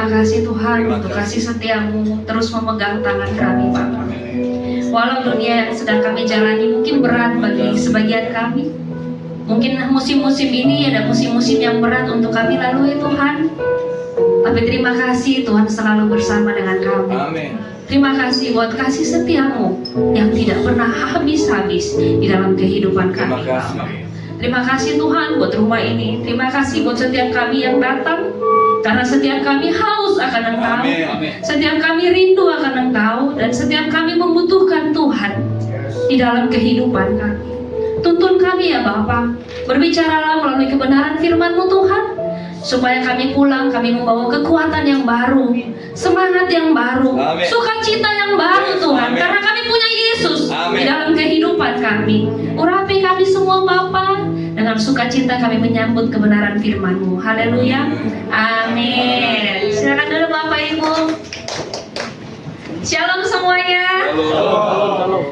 terima kasih Tuhan untuk kasih setiamu terus memegang tangan kami Bapa. Walau dunia yang sedang kami jalani mungkin berat bagi sebagian kami, mungkin musim-musim ini ada musim-musim yang berat untuk kami lalui Tuhan, tapi terima kasih Tuhan selalu bersama dengan kami. Amin. Terima kasih buat kasih setiamu yang tidak pernah habis-habis di dalam kehidupan kami. Terima kasih Tuhan buat rumah ini. Terima kasih buat setiap kami yang datang, karena setiap kami haus akan Engkau, setiap kami rindu akan Engkau, dan setiap kami membutuhkan Tuhan di dalam kehidupan kami. Tuntun kami ya Bapa, berbicaralah melalui kebenaran firman-Mu Tuhan, supaya kami pulang, kami membawa kekuatan yang baru, semangat yang baru, sukacita yang baru Tuhan, karena kami punya Yesus di dalam kehidupan kami. Urapi kami semua Bapa, dengan sukacita kami menyambut kebenaran firman-Mu. Haleluya, amin. Silakan dulu Bapak Ibu. Shalom semuanya.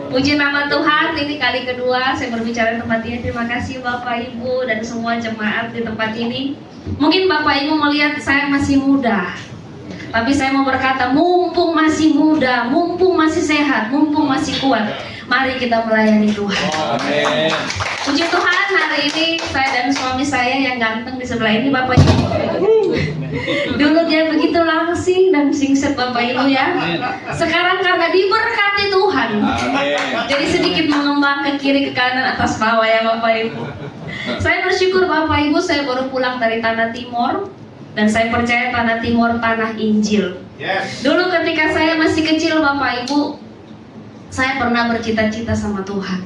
Puji nama Tuhan, ini kali kedua saya berbicara di tempat ini. Terima kasih Bapak Ibu dan semua jemaat di tempat ini. Mungkin Bapak Ibu melihat saya masih muda, tapi saya mau berkata, mumpung masih muda, mumpung masih sehat, mumpung masih kuat, mari kita melayani Tuhan. Amin. Puji Tuhan, hari ini saya dan suami saya yang ganteng di sebelah ini Bapak Ibu. Dulu dia begitu langsing dan singset Bapak Ibu ya. Sekarang karena diberkati Tuhan, jadi sedikit mengembang ke kiri ke kanan atas bawah ya Bapak Ibu. Saya bersyukur Bapak Ibu, saya baru pulang dari Tanah Timur, dan saya percaya Tanah Timur tanah Injil. Dulu ketika saya masih kecil Bapak Ibu, saya pernah bercita-cita sama Tuhan.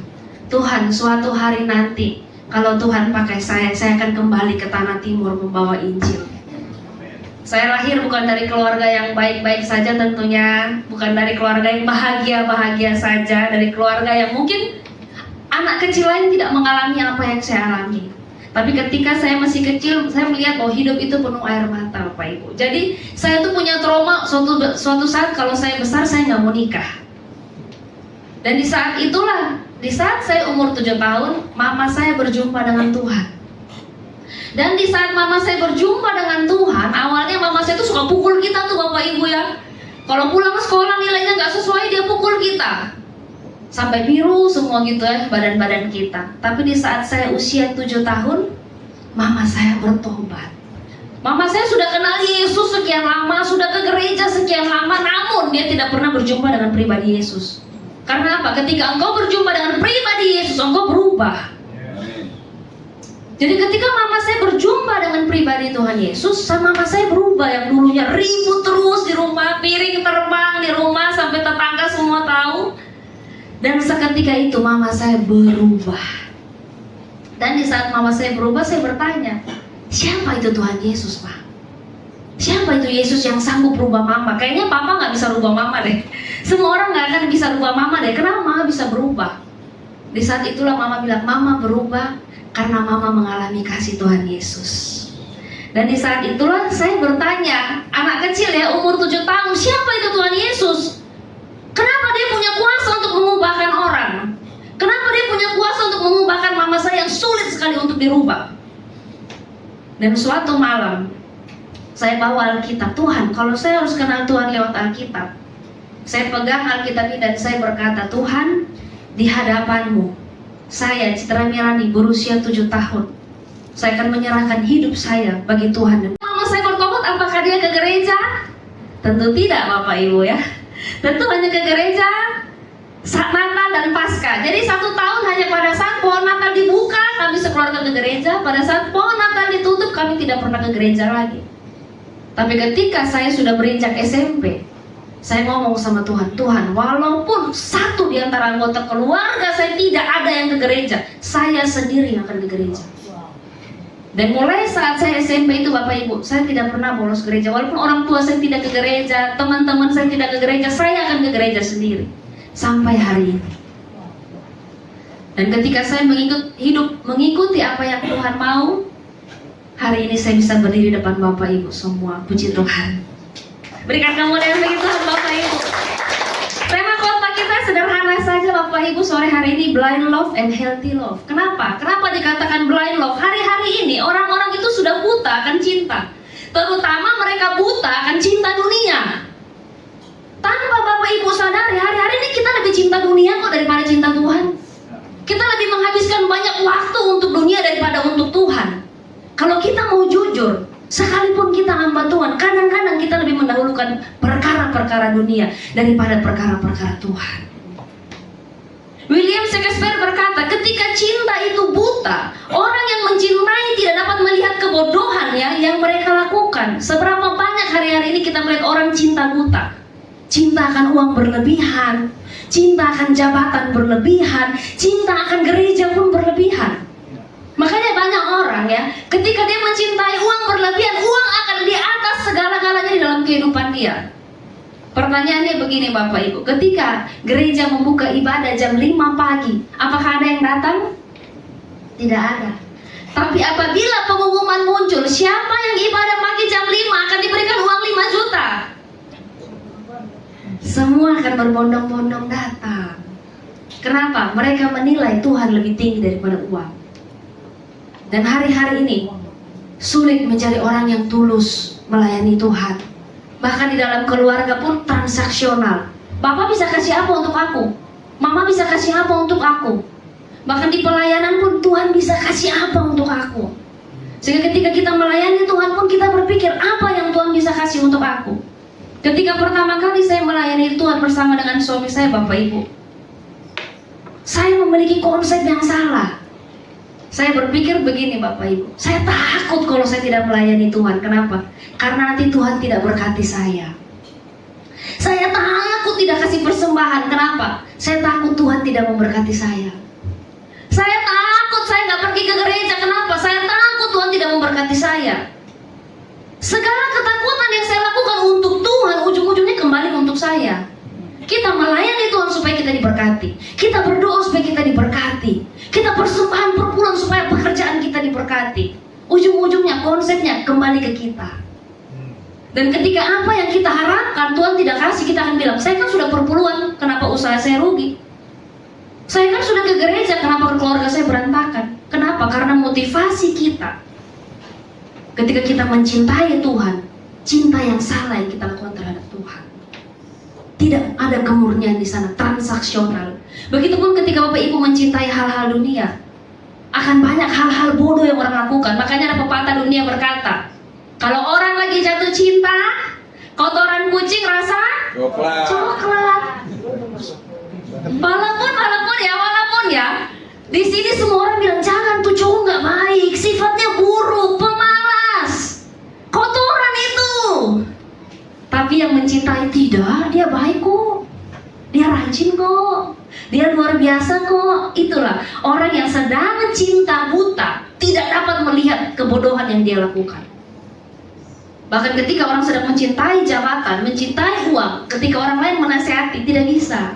Tuhan, suatu hari nanti kalau Tuhan pakai saya akan kembali ke Tanah Timur membawa Injil. Saya lahir bukan dari keluarga yang baik-baik saja tentunya, bukan dari keluarga yang bahagia-bahagia saja, dari keluarga yang mungkin anak kecil lain tidak mengalami apa yang saya alami. Tapi ketika saya masih kecil, saya melihat bahwa hidup itu penuh air mata Bapak Ibu. Jadi saya tuh punya trauma suatu saat kalau saya besar saya nggak mau nikah. Dan di saat itulah, di saat saya umur 7 tahun, mama saya berjumpa dengan Tuhan. Dan di saat mama saya berjumpa dengan Tuhan, awalnya mama saya tuh suka pukul kita tuh Bapak Ibu ya. Kalau pulang sekolah nilainya nggak sesuai, dia pukul kita sampai biru semua gitu ya badan-badan kita. Tapi di saat saya usia 7 tahun, mama saya bertobat. Mama saya sudah kenal Yesus sekian lama, sudah ke gereja sekian lama, namun dia tidak pernah berjumpa dengan pribadi Yesus. Karena apa? Ketika engkau berjumpa dengan pribadi Yesus, engkau berubah. Jadi ketika mama saya berjumpa dengan pribadi Tuhan Yesus, mama saya berubah. Yang dulunya ribut terus di rumah, piring terbang di rumah sampai tetangga semua tahu. Dan seketika itu mama saya berubah. Dan di saat mama saya berubah, saya bertanya, siapa itu Tuhan Yesus Pak? Siapa itu Yesus yang sanggup rubah mama? Kayaknya papa gak bisa rubah mama deh. Semua orang gak akan bisa rubah mama deh. Kenapa mama bisa berubah? Di saat itulah mama bilang, mama berubah karena mama mengalami kasih Tuhan Yesus. Dan di saat itulah saya bertanya, anak kecil ya umur 7 tahun, siapa itu Tuhan Yesus? Kenapa dia punya kuasa untuk mengubahkan orang? Kenapa dia punya kuasa untuk mengubahkan mama saya yang sulit sekali untuk dirubah? Dan suatu malam saya bawa Alkitab. Tuhan, kalau saya harus kenal Tuhan lewat Alkitab, saya pegang Alkitab ini dan saya berkata, Tuhan, di hadapan-Mu, saya Citra Mirani berusia 7 tahun, saya akan menyerahkan hidup saya bagi Tuhan. Dan mama saya bertobat, apakah dia ke gereja? Tentu tidak Bapak Ibu ya. Tentu hanya ke gereja saat Natal dan Paskah. Jadi 1 tahun hanya pada saat pohon Natal dibuka, kami sekeluarga ke gereja. Pada saat pohon Natal ditutup, kami tidak pernah ke gereja lagi. Tapi ketika saya sudah berinjak SMP, saya ngomong sama Tuhan, Tuhan, walaupun satu di antara anggota keluarga saya tidak ada yang ke gereja, saya sendiri yang akan ke gereja. Dan mulai saat saya SMP itu Bapak Ibu, saya tidak pernah bolos gereja. Walaupun orang tua saya tidak ke gereja, teman-teman saya tidak ke gereja, saya akan ke gereja sendiri. Sampai hari ini. Dan ketika saya mengikuti apa yang Tuhan mau, hari ini saya bisa berdiri di depan Bapak Ibu semua. Puji Tuhan. Berikan kemuliaan bagi Tuhan Bapak Ibu. Tema khotbah kita sederhana saja Bapak Ibu sore hari ini, blind love and healthy love. Kenapa? Kenapa dikatakan blind love? Hari-hari ini orang-orang itu sudah buta akan cinta. Terutama mereka buta akan cinta dunia. Tanpa Bapak Ibu sadari, hari-hari ini kita lebih cinta dunia kok daripada cinta Tuhan. Kita lebih menghabiskan banyak waktu untuk dunia daripada untuk Tuhan. Kalau kita mau jujur, sekalipun kita hamba Tuhan, kadang-kadang kita lebih mendahulukan perkara-perkara dunia daripada perkara-perkara Tuhan. William Shakespeare berkata, ketika cinta itu buta, orang yang mencintai tidak dapat melihat kebodohan yang mereka lakukan. Seberapa banyak hari-hari ini kita melihat orang cinta buta. Cinta akan uang berlebihan, cinta akan jabatan berlebihan, cinta akan gereja pun berlebihan. Makanya banyak orang ya, ketika dia mencintai uang berlebihan, uang akan di atas segala-galanya di dalam kehidupan dia. Pertanyaannya begini Bapak Ibu, ketika gereja membuka ibadah jam 5 pagi, apakah ada yang datang? Tidak ada. Tapi apabila pengumuman muncul, siapa yang ibadah pagi jam 5 akan diberikan uang 5 juta. Semua akan berbondong-bondong datang. Kenapa? Mereka menilai Tuhan lebih tinggi daripada uang. Dan hari-hari ini sulit mencari orang yang tulus melayani Tuhan. Bahkan di dalam keluarga pun transaksional. Bapak bisa kasih apa untuk aku? Mama bisa kasih apa untuk aku? Bahkan di pelayanan pun Tuhan bisa kasih apa untuk aku? Sehingga ketika kita melayani Tuhan pun kita berpikir, apa yang Tuhan bisa kasih untuk aku? Ketika pertama kali saya melayani Tuhan bersama dengan suami saya, Bapak Ibu, saya memiliki konsep yang salah. Saya berpikir begini Bapak Ibu, saya takut kalau saya tidak melayani Tuhan. Kenapa? Karena nanti Tuhan tidak berkati saya. Saya takut tidak kasih persembahan. Kenapa? Saya takut Tuhan tidak memberkati saya. Saya takut saya nggak pergi ke gereja. Kenapa? Saya takut Tuhan tidak memberkati saya. Segala ketakutan yang saya lakukan untuk Tuhan, ujung-ujungnya kembali untuk saya. Kita melayani Tuhan supaya kita diberkati. Kita berdoa supaya kita diberkati. Kita persembahan per bulan supaya pekerjaan kita diberkati. Ujung-ujungnya konsepnya kembali ke kita. Dan ketika apa yang kita harapkan Tuhan tidak kasih, kita akan bilang, saya kan sudah perpuluhan, kenapa usaha saya rugi? Saya kan sudah ke gereja, kenapa keluarga saya berantakan? Kenapa? Karena motivasi kita. Ketika kita mencintai Tuhan, cinta yang salah yang kita lakukan terhadap Tuhan. Tidak ada kemurnian di sana, transaksional. Begitupun ketika Bapak Ibu mencintai hal-hal dunia, akan banyak hal-hal bodoh yang orang lakukan. Makanya ada pepatah dunia berkata, kalau orang lagi jatuh cinta, kotoran kucing rasa coklat. Walaupun ya, di sini semua orang bilang jangan, tuh cowok nggak baik, sifatnya buruk, pemalas, kotoran itu. Tapi yang mencintai tidak, dia baik kok, dia rajin kok, dia luar biasa kok. Itulah orang yang sedang cinta buta, tidak dapat melihat kebodohan yang dia lakukan. Bahkan ketika orang sedang mencintai jabatan, mencintai uang, ketika orang lain menasihati, tidak bisa.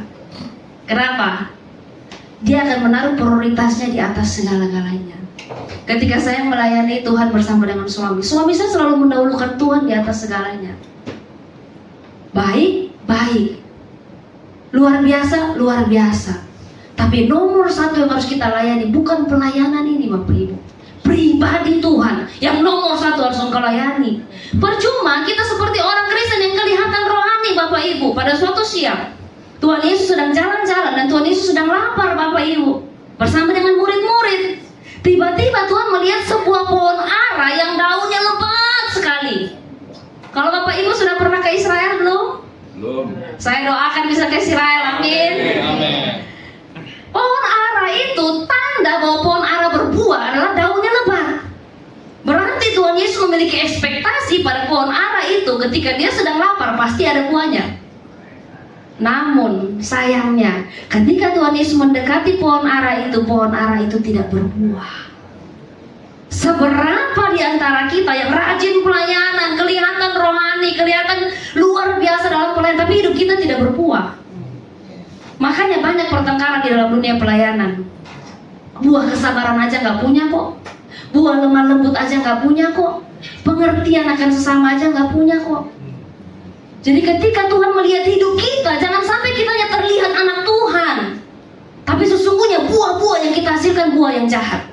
Kenapa? Dia akan menaruh prioritasnya di atas segala-galanya. Ketika saya melayani Tuhan bersama dengan suami saya selalu mendahulukan Tuhan di atas segalanya. Baik, luar biasa. Tapi nomor satu yang harus kita layani bukan pelayanan ini Bapak Ibu, pribadi Tuhan yang nomor satu harus engkau layani. Percuma kita seperti orang Kristen yang kelihatan rohani Bapak Ibu. Pada suatu siang Tuhan Yesus sedang jalan-jalan dan Tuhan Yesus sedang lapar Bapak Ibu bersama dengan murid-murid. Tiba-tiba Tuhan melihat sebuah pohon ara yang daunnya lebat sekali. Kalau Bapak Ibu sudah pernah ke Israel belum? Belum. Saya doakan bisa ke Israel, amin. Amin. Pohon ara itu tanda bahwa pohon ara berbuah adalah daunnya lebat. Berarti Tuhan Yesus memiliki ekspektasi pada pohon ara itu ketika dia sedang lapar pasti ada buahnya. Namun sayangnya ketika Tuhan Yesus mendekati pohon ara itu tidak berbuah. Seberapa di antara kita yang rajin pelayanan, kelihatan rohani, kelihatan luar biasa dalam pelayanan, tapi hidup kita tidak berbuah. Makanya banyak pertengkaran di dalam dunia pelayanan. Buah kesabaran aja nggak punya kok, buah lemah lembut aja nggak punya kok, pengertian akan sesama aja nggak punya kok. Jadi ketika Tuhan melihat hidup kita, jangan sampai kita hanya terlihat anak Tuhan, tapi sesungguhnya buah-buah yang kita hasilkan buah yang jahat.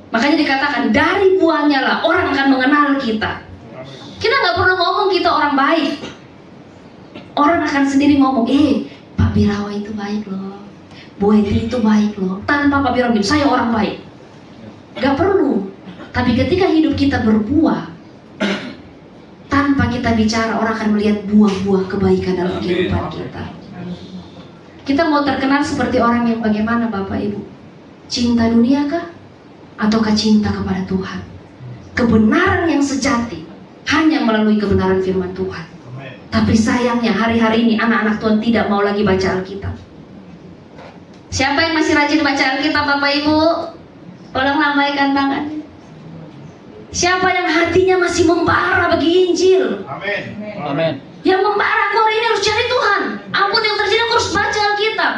Makanya dikatakan dari buahnya lah orang akan mengenal kita. Kita nggak perlu ngomong kita orang baik. Orang akan sendiri ngomong, Pak Birawa itu baik loh, Bu Hendri itu baik loh. Tanpa Pak Birawa bilang, saya orang baik. Gak perlu. Tapi ketika hidup kita berbuah, tanpa kita bicara, orang akan melihat buah-buah kebaikan dalam kehidupan kita. Kita mau terkenal seperti orang yang bagaimana Bapak Ibu? Cinta dunia kah? Ataukah cinta kepada Tuhan? Kebenaran yang sejati hanya melalui kebenaran firman Tuhan. Tapi sayangnya hari-hari ini anak-anak Tuhan tidak mau lagi baca Alkitab. Siapa yang masih rajin baca Alkitab Bapak Ibu? Tolong lambaikan tangan. Siapa yang hatinya masih membara bagi Injil? Amin. Amin. Yang membara, aku hari ini harus cari Tuhan. Apapun yang terjadi aku harus baca Alkitab.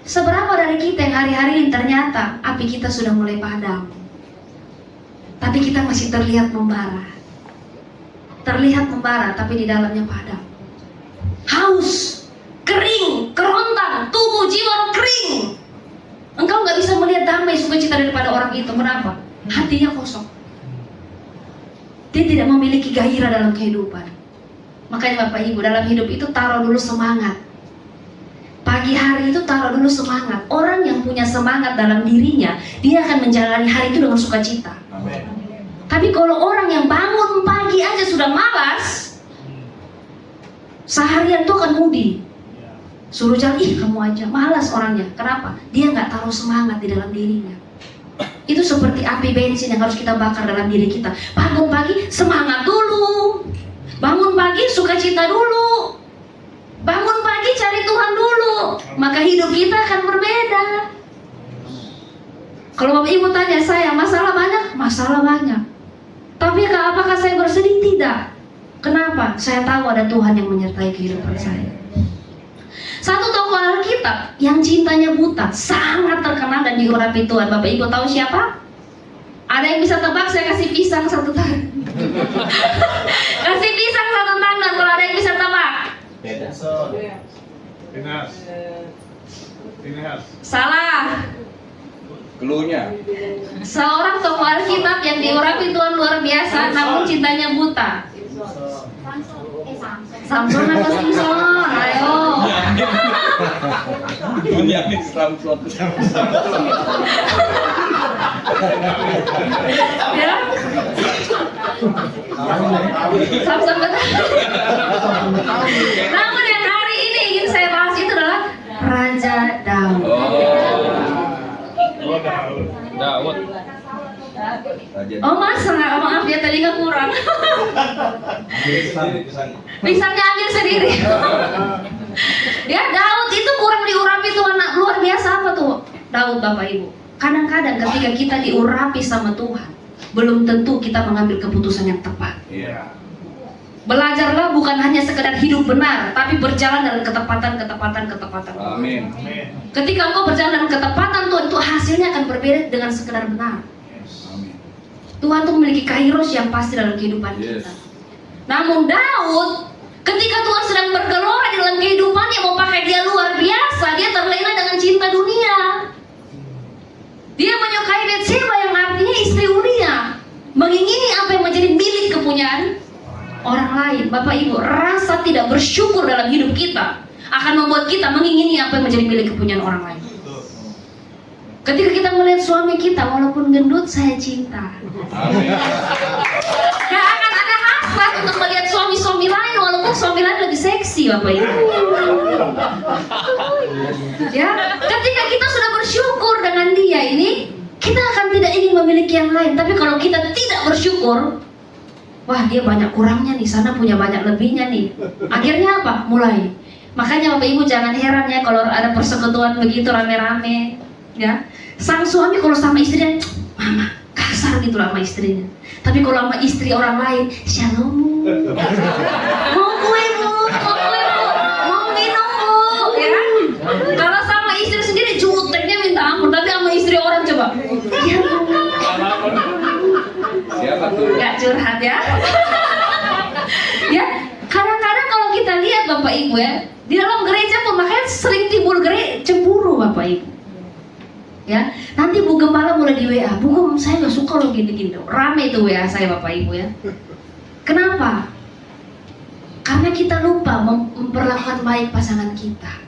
Seberapa dari kita yang hari-hari ini ternyata api kita sudah mulai padam, tapi kita masih terlihat membara. Terlihat membara, tapi di dalamnya padam. Haus, kering, kerontang, tubuh jiwa kering. Engkau nggak bisa melihat damai sukacita daripada orang itu. Kenapa? Hatinya kosong. Dia tidak memiliki gairah dalam kehidupan. Makanya Bapak Ibu, dalam hidup itu taruh dulu semangat. Pagi hari itu taruh dulu semangat. Orang yang punya semangat dalam dirinya, dia akan menjalani hari itu dengan sukacita. Amin. Tapi kalau orang yang bangun pagi aja sudah malas, seharian itu akan mudi. Suruh jalan, kamu aja, malas orangnya. Kenapa? Dia nggak taruh semangat di dalam dirinya. Itu seperti api bensin yang harus kita bakar dalam diri kita. Bangun pagi, semangat dulu. Bangun pagi, sukacita dulu. Bangun pagi, cari Tuhan dulu. Maka hidup kita akan berbeda. Kalau Bapak Ibu tanya saya, masalah banyak? Masalah banyak. Tapi apakah saya bersedih? Tidak. Kenapa? Saya tahu ada Tuhan yang menyertai kehidupan saya. Satu tokoh Alkitab yang cintanya buta, sangat terkenal dan diurapi Tuhan. Bapak Ibu tahu siapa? Ada yang bisa tebak? Saya kasih pisang satu tangan. Kasih pisang satu tangan kalau ada yang bisa tebak. Pinehas. Salah. Keluhnya. Seorang tokoh Alkitab yang diurapi Tuhan luar biasa, namun cintanya buta. Samson apa Samson? Ayo. Dunia ini Samson. Ya. Samson betul. Namun yang hari ini ingin saya bahas itu adalah Raja Daud. Daud. Oh mas, maaf ya telinga kurang. Pisangnya ambil sendiri. Ya Daud itu kurang diurapi Tuhan, luar biasa apa tuh Daud Bapak Ibu. Kadang-kadang ketika kita diurapi sama Tuhan, belum tentu kita mengambil keputusan yang tepat. Belajarlah bukan hanya sekedar hidup benar, tapi berjalan dalam ketepatan. Amin. Ketika engkau berjalan dalam ketepatan Tuhan, itu hasilnya akan berbeda dengan sekedar benar. Amin. Tuhan tuh memiliki kairos yang pasti dalam kehidupan kita. Namun Daud, ketika Tuhan sedang bergelora di dalam kehidupannya, mau pakai dia luar biasa, dia terlena dengan cinta dunia. Dia menyukai Betseba yang artinya istri Uria, mengingini apa yang menjadi milik kepunyaan orang lain. Bapak Ibu, rasa tidak bersyukur dalam hidup kita akan membuat kita mengingini apa yang menjadi milik kepunyaan orang lain. Ketika kita melihat suami kita, walaupun gendut, saya cinta. Gak akan ada hasrat untuk melihat suami-suami lain, walaupun suami lain lebih seksi, Bapak Ibu. Ya, ketika kita sudah bersyukur dengan dia ini, kita akan tidak ingin memiliki yang lain. Tapi kalau kita tidak bersyukur, wah dia banyak kurangnya nih, sana punya banyak lebihnya nih. Akhirnya apa? Mulai. Makanya Bapak Ibu jangan heran ya kalau ada persekutuan begitu rame-rame, ya. Sang suami kalau sama istrinya, mama kasar gitu lah sama istrinya. Tapi kalau sama istri orang lain, shalom. Mau kue bu, mau minum bu, ya. Kalau sama istri sendiri juteknya minta ampun, tapi sama istri orang coba. Ya bu. Siapa tuh? Gak curhat ya. Ya, kadang-kadang kalau kita lihat Bapak Ibu ya, di dalam gereja pemakaian sering timbul cemburu Bapak Ibu. Ya, nanti Bu Gembala mulai di WA, Bu Gem, saya nggak suka lo gini-gini. Rame itu WA saya Bapak Ibu ya. Kenapa? Karena kita lupa memperlakukan baik pasangan kita.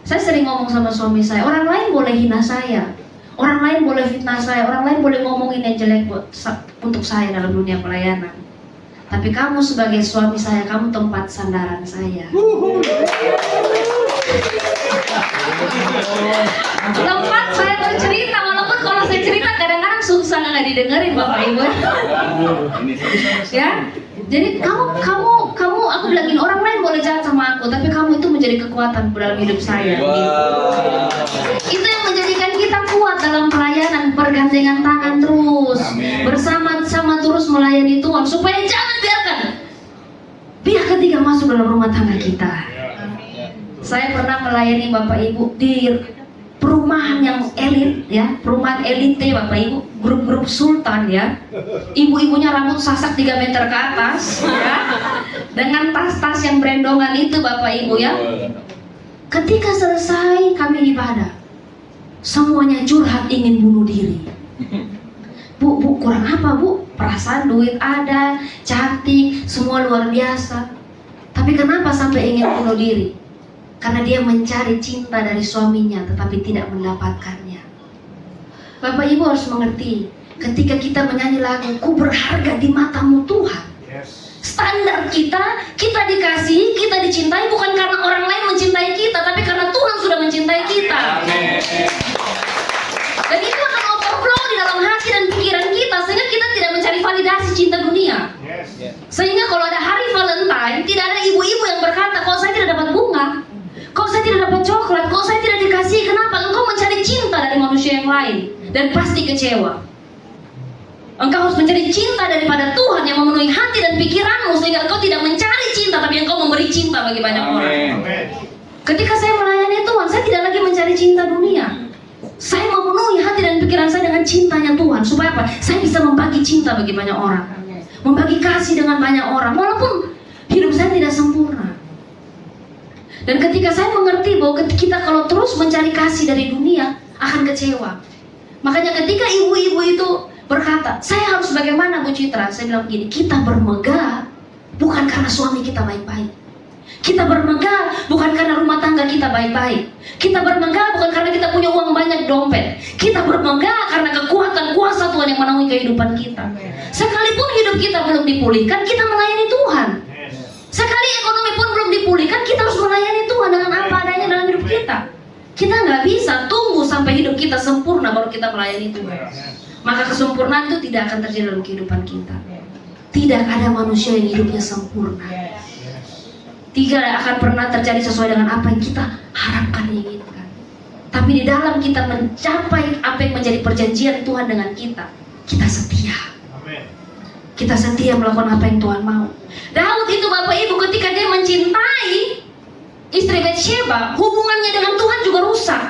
Saya sering ngomong sama suami saya, orang lain boleh hina saya, orang lain boleh fitnah saya, orang lain boleh ngomongin yang jelek untuk saya dalam dunia pelayanan. Tapi kamu sebagai suami saya, kamu tempat sandaran saya. Tempat saya bercerita, walaupun kalau saya cerita kadang-kadang susah nggak didengerin Bapak Ibu. Ya, jadi kamu aku bilang gini, orang lain boleh jahat sama aku, tapi kamu itu menjadi kekuatan dalam hidup saya. Itu yang menjadikan kita kuat dalam pelayanan, bergandengan tangan terus, bersama-sama terus melayani Tuhan, supaya jangan biarkan pihak ketiga masuk dalam rumah tangga kita. Saya pernah melayani Bapak Ibu di perumahan yang elit ya, perumahan elite Bapak Ibu, grup-grup sultan ya. Ibu-ibunya rambut sasak 3 meter ke atas ya. Dengan tas-tas yang brandongan itu Bapak Ibu ya. Ketika selesai kami ibadah, semuanya curhat ingin bunuh diri. Bu, kurang apa Bu? Perasaan duit ada, cantik, semua luar biasa. Tapi kenapa sampai ingin bunuh diri? Karena dia mencari cinta dari suaminya tetapi tidak mendapatkannya. Bapak Ibu harus mengerti, ketika kita menyanyi lagu Ku berharga di matamu Tuhan, standar kita dikasihi, kita dicintai bukan karena orang lain mencintai kita, tapi karena Tuhan sudah mencintai kita. Dan itu akan overflow di dalam hati dan pikiran kita, sehingga kita tidak mencari validasi cinta dunia. Sehingga kalau ada hari Valentine, tidak ada ibu-ibu yang berkata, kok saya tidak dapat bunga, kok saya tidak dapat coklat, kok saya tidak dikasih. Kenapa? Engkau mencari cinta dari manusia yang lain dan pasti kecewa. Engkau harus mencari cinta daripada Tuhan yang memenuhi hati dan pikiranmu, sehingga engkau tidak mencari cinta, tapi engkau memberi cinta bagi banyak orang. Ketika saya melayani Tuhan, saya tidak lagi mencari cinta dunia. Saya memenuhi hati dan pikiran saya dengan cintanya Tuhan. Supaya apa? Saya bisa membagi cinta bagi banyak orang, membagi kasih dengan banyak orang, walaupun hidup saya tidak sempurna. Dan ketika saya mengerti bahwa kita kalau terus mencari kasih dari dunia akan kecewa. Makanya ketika ibu-ibu itu berkata, saya harus bagaimana Bu Citra? Saya bilang begini, kita bermegah bukan karena suami kita baik-baik. Kita bermegah bukan karena rumah tangga kita baik-baik. Kita bermegah bukan karena kita punya uang banyak dompet. Kita bermegah karena kekuatan kuasa Tuhan yang menaungi kehidupan kita. Sekalipun hidup kita belum dipulihkan, kita melayani Tuhan. Sekali ekonomi pun belum dipulihkan, kita harus melayani Tuhan dengan apa adanya dalam hidup kita. Kita nggak bisa tunggu sampai hidup kita sempurna baru kita melayani Tuhan. Maka kesempurnaan itu tidak akan terjadi dalam kehidupan kita. Tidak ada manusia yang hidupnya sempurna. Tidak akan pernah terjadi sesuai dengan apa yang kita harapkan, inginkan. Tapi di dalam kita mencapai apa yang menjadi perjanjian Tuhan dengan kita, kita setia. Kita setia melakukan apa yang Tuhan mau. Daud itu Bapak Ibu ketika dia mencintai istri Batsheba, hubungannya dengan Tuhan juga rusak.